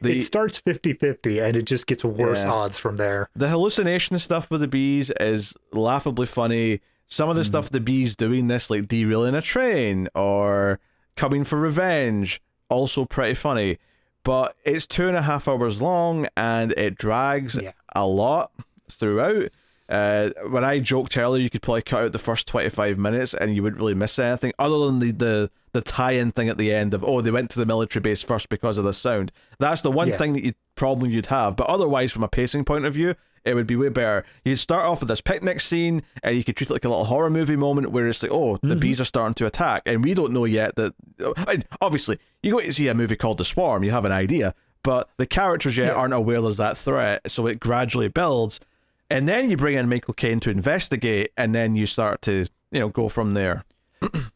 It starts 50-50 and it just gets worse odds from there. The hallucination stuff with the bees is laughably funny. Some of the stuff the bees doing this, like derailing a train or coming for revenge, also pretty funny. But it's 2.5 hours long and it drags a lot throughout. When I joked earlier, you could probably cut out the first 25 minutes and you wouldn't really miss anything other than the tie-in thing at the end of, they went to the military base first because of the sound. That's the one thing that you'd have. But otherwise, from a pacing point of view, it would be way better. You'd start off with this picnic scene and you could treat it like a little horror movie moment where it's like, the bees are starting to attack. And we don't know yet that... obviously, you go to see a movie called The Swarm, you have an idea. But the characters yet aren't aware there's that threat, so it gradually builds. And then you bring in Michael Caine to investigate, and then you start to, go from there.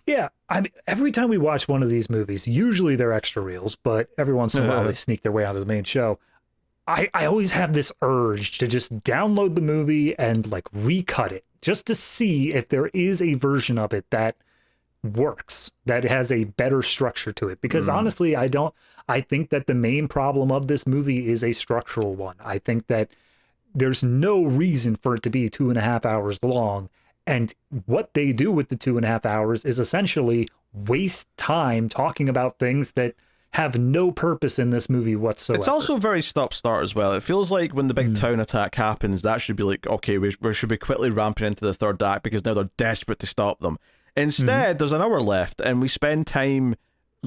Yeah, I mean, every time we watch one of these movies, usually they're extra reels, but every once in a while they sneak their way onto the main show. I always have this urge to just download the movie and like recut it just to see if there is a version of it that works, that has a better structure to it. Because honestly, I think that the main problem of this movie is a structural one. I think that there's no reason for it to be 2.5 hours long. And what they do with the 2.5 hours is essentially waste time talking about things that have no purpose in this movie whatsoever. It's also very stop-start as well. It feels like when the big town attack happens, that should be like, okay, we should be quickly ramping into the third act because now they're desperate to stop them. Instead, there's an hour left, and we spend time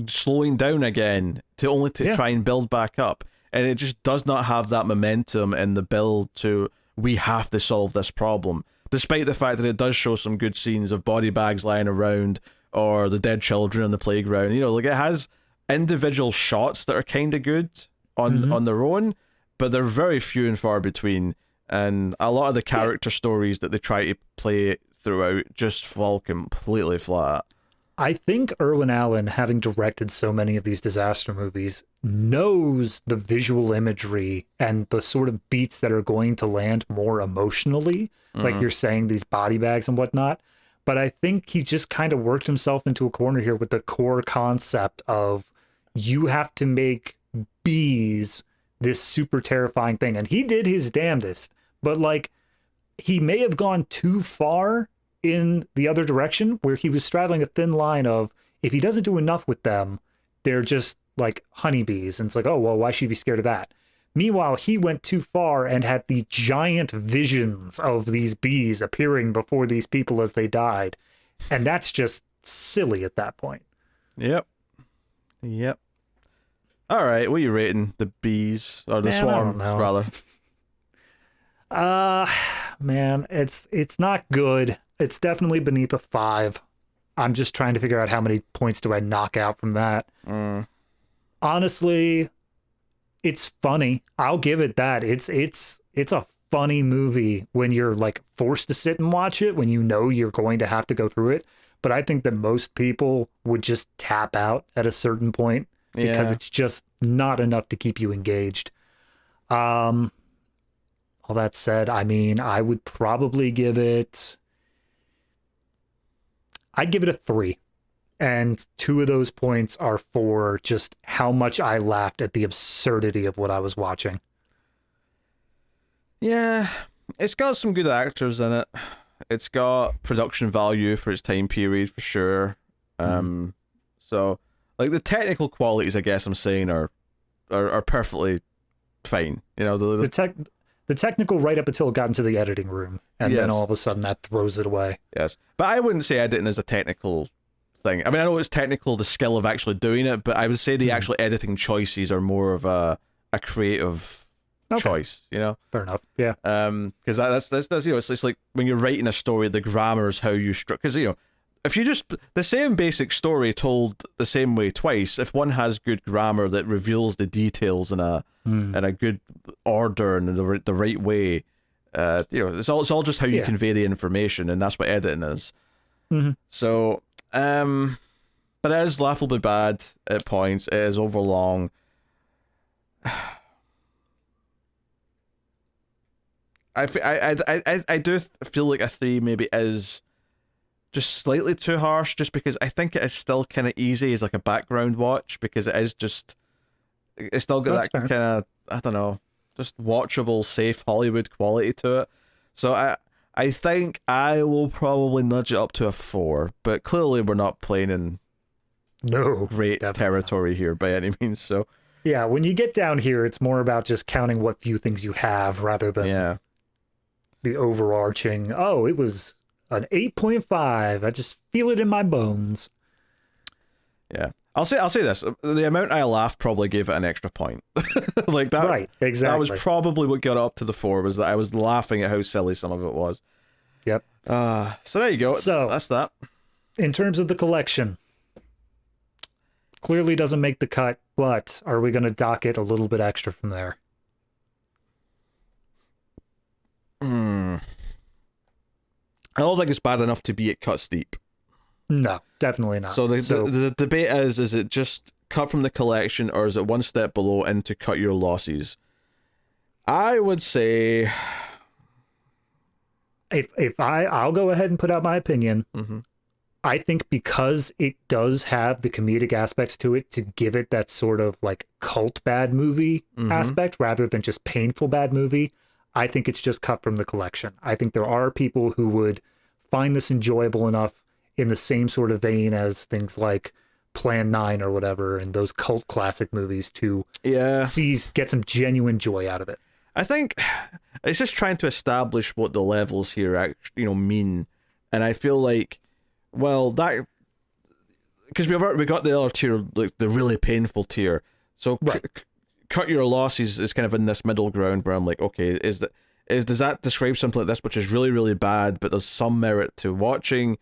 slowing down again to try and build back up. And it just does not have that momentum in the build to, we have to solve this problem. Despite the fact that it does show some good scenes of body bags lying around or the dead children on the playground. You know, like it has individual shots that are kind of good on their own, but they're very few and far between. And a lot of the character stories that they try to play throughout just fall completely flat. I think Irwin Allen, having directed so many of these disaster movies, knows the visual imagery and the sort of beats that are going to land more emotionally, like you're saying, these body bags and whatnot. But I think he just kind of worked himself into a corner here with the core concept of you have to make bees this super terrifying thing. And he did his damnedest, but like he may have gone too far in the other direction where he was straddling a thin line of, if he doesn't do enough with them, they're just like honeybees. And it's like, oh, well, why should you be scared of that? Meanwhile, he went too far and had the giant visions of these bees appearing before these people as they died. And that's just silly at that point. Yep. All right, what are you rating the bees or the swarm rather? Man, it's not good. It's definitely beneath a 5. I'm just trying to figure out how many points do I knock out from that. Honestly, it's funny. I'll give it that. It's a funny movie when you're like forced to sit and watch it, when you know you're going to have to go through it. But I think that most people would just tap out at a certain point because it's just not enough to keep you engaged. All that said, I mean, I would probably give it... I'd give it a 3. And 2 of those points are for just how much I laughed at the absurdity of what I was watching. Yeah, it's got some good actors in it. It's got production value for its time period, for sure. So, like, the technical qualities, I guess I'm saying, are perfectly fine. You know, the technical right up until it got into the editing room, and then all of a sudden that throws it away. Yes, but I wouldn't say editing is a technical thing. I mean, I know it's technical, the skill of actually doing it, but I would say the actual editing choices are more of a creative choice. You know, fair enough. Yeah. Because that's you know, it's like when you're writing a story, the grammar is how you because you know, if you just the same basic story told the same way twice, if one has good grammar that reveals the details in a good order and the right way, you know, it's all just how you convey the information, and that's what editing is. So, but it is laughably bad at points. It is overlong. I do feel like a 3 maybe is just slightly too harsh, just because I think it is still kind of easy as like a background watch, because it is just, it's still got that kind of, I don't know, just watchable, safe Hollywood quality to it. So I think I will probably nudge it up to a 4, but clearly we're not playing in great territory here by any means. So yeah, when you get down here, it's more about just counting what few things you have rather than the overarching, oh, it was an 8.5. I just feel it in my bones. Yeah. I'll say this. The amount I laughed probably gave it an extra point. Like that. Right, exactly. That was probably what got up to the 4, was that I was laughing at how silly some of it was. Yep. So there you go. So that's that. In terms of the collection, clearly doesn't make the cut, but are we going to dock it a little bit extra from there? I don't think it's bad enough to be at cut steep. No, definitely not. So the debate is it just cut from the collection, or is it one step below into cut your losses? I would say, if I'll go ahead and put out my opinion. mm-hmm. I think because it does have the comedic aspects to it to give it that sort of like cult bad movie aspect rather than just painful bad movie, I think it's just cut from the collection. I think there are people who would find this enjoyable enough in the same sort of vein as things like Plan 9 or whatever and those cult classic movies to get some genuine joy out of it. I think it's just trying to establish what the levels here actually, mean. And I feel like, well, that, because we got the other tier, like the really painful tier. So cut your losses is kind of in this middle ground where I'm like, okay, does that describe something like this which is really, really bad, but there's some merit to watching?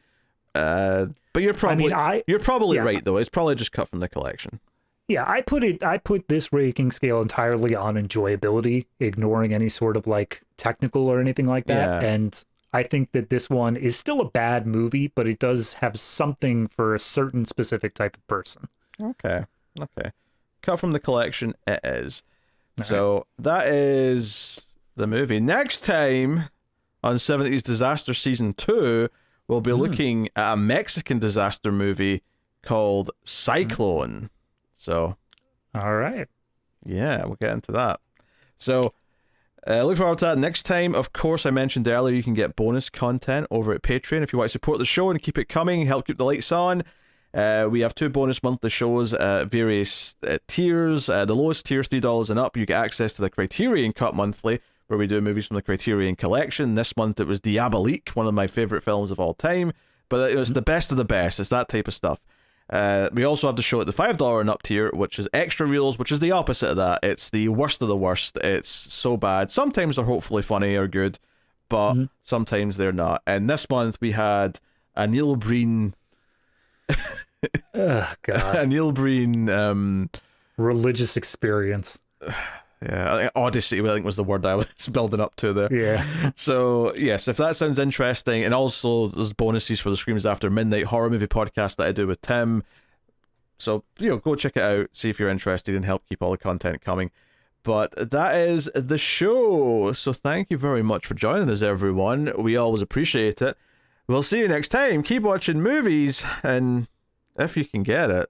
But you're probably you're probably right though. It's probably just cut from the collection. Yeah, I put this ranking scale entirely on enjoyability, ignoring any sort of like technical or anything like that. Yeah. And I think that this one is still a bad movie, but it does have something for a certain specific type of person. Okay. Cut from the collection it is. So that is the movie. Next time on 70s Disaster Season 2, we'll be looking at a Mexican disaster movie called Cyclone. So, all right. Yeah, we'll get into that. So, look forward to that next time. Of course, I mentioned earlier you can get bonus content over at Patreon if you want to support the show and keep it coming, help keep the lights on. We have 2 bonus monthly shows at various tiers. The lowest tier, $3 and up, you get access to the Criterion Cut Monthly, where we do movies from the Criterion Collection. This month it was Diabolique, one of my favorite films of all time. But it was the best of the best. It's that type of stuff. We also have the show at the $5 and up tier, which is extra reels, which is the opposite of that. It's the worst of the worst. It's so bad. Sometimes they're hopefully funny or good, but sometimes they're not. And this month we had a Neil Breen... Oh, God. A Neil Breen... religious experience. Yeah, Odyssey, I think was the word I was building up to there. Yeah. So, yes, if that sounds interesting, and also there's bonuses for the Screams After Midnight horror movie podcast that I do with Tim. So, go check it out, see if you're interested, and help keep all the content coming. But that is the show. So thank you very much for joining us, everyone. We always appreciate it. We'll see you next time. Keep watching movies, and if you can get it,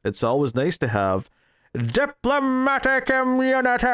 it's always nice to have diplomatic immunity.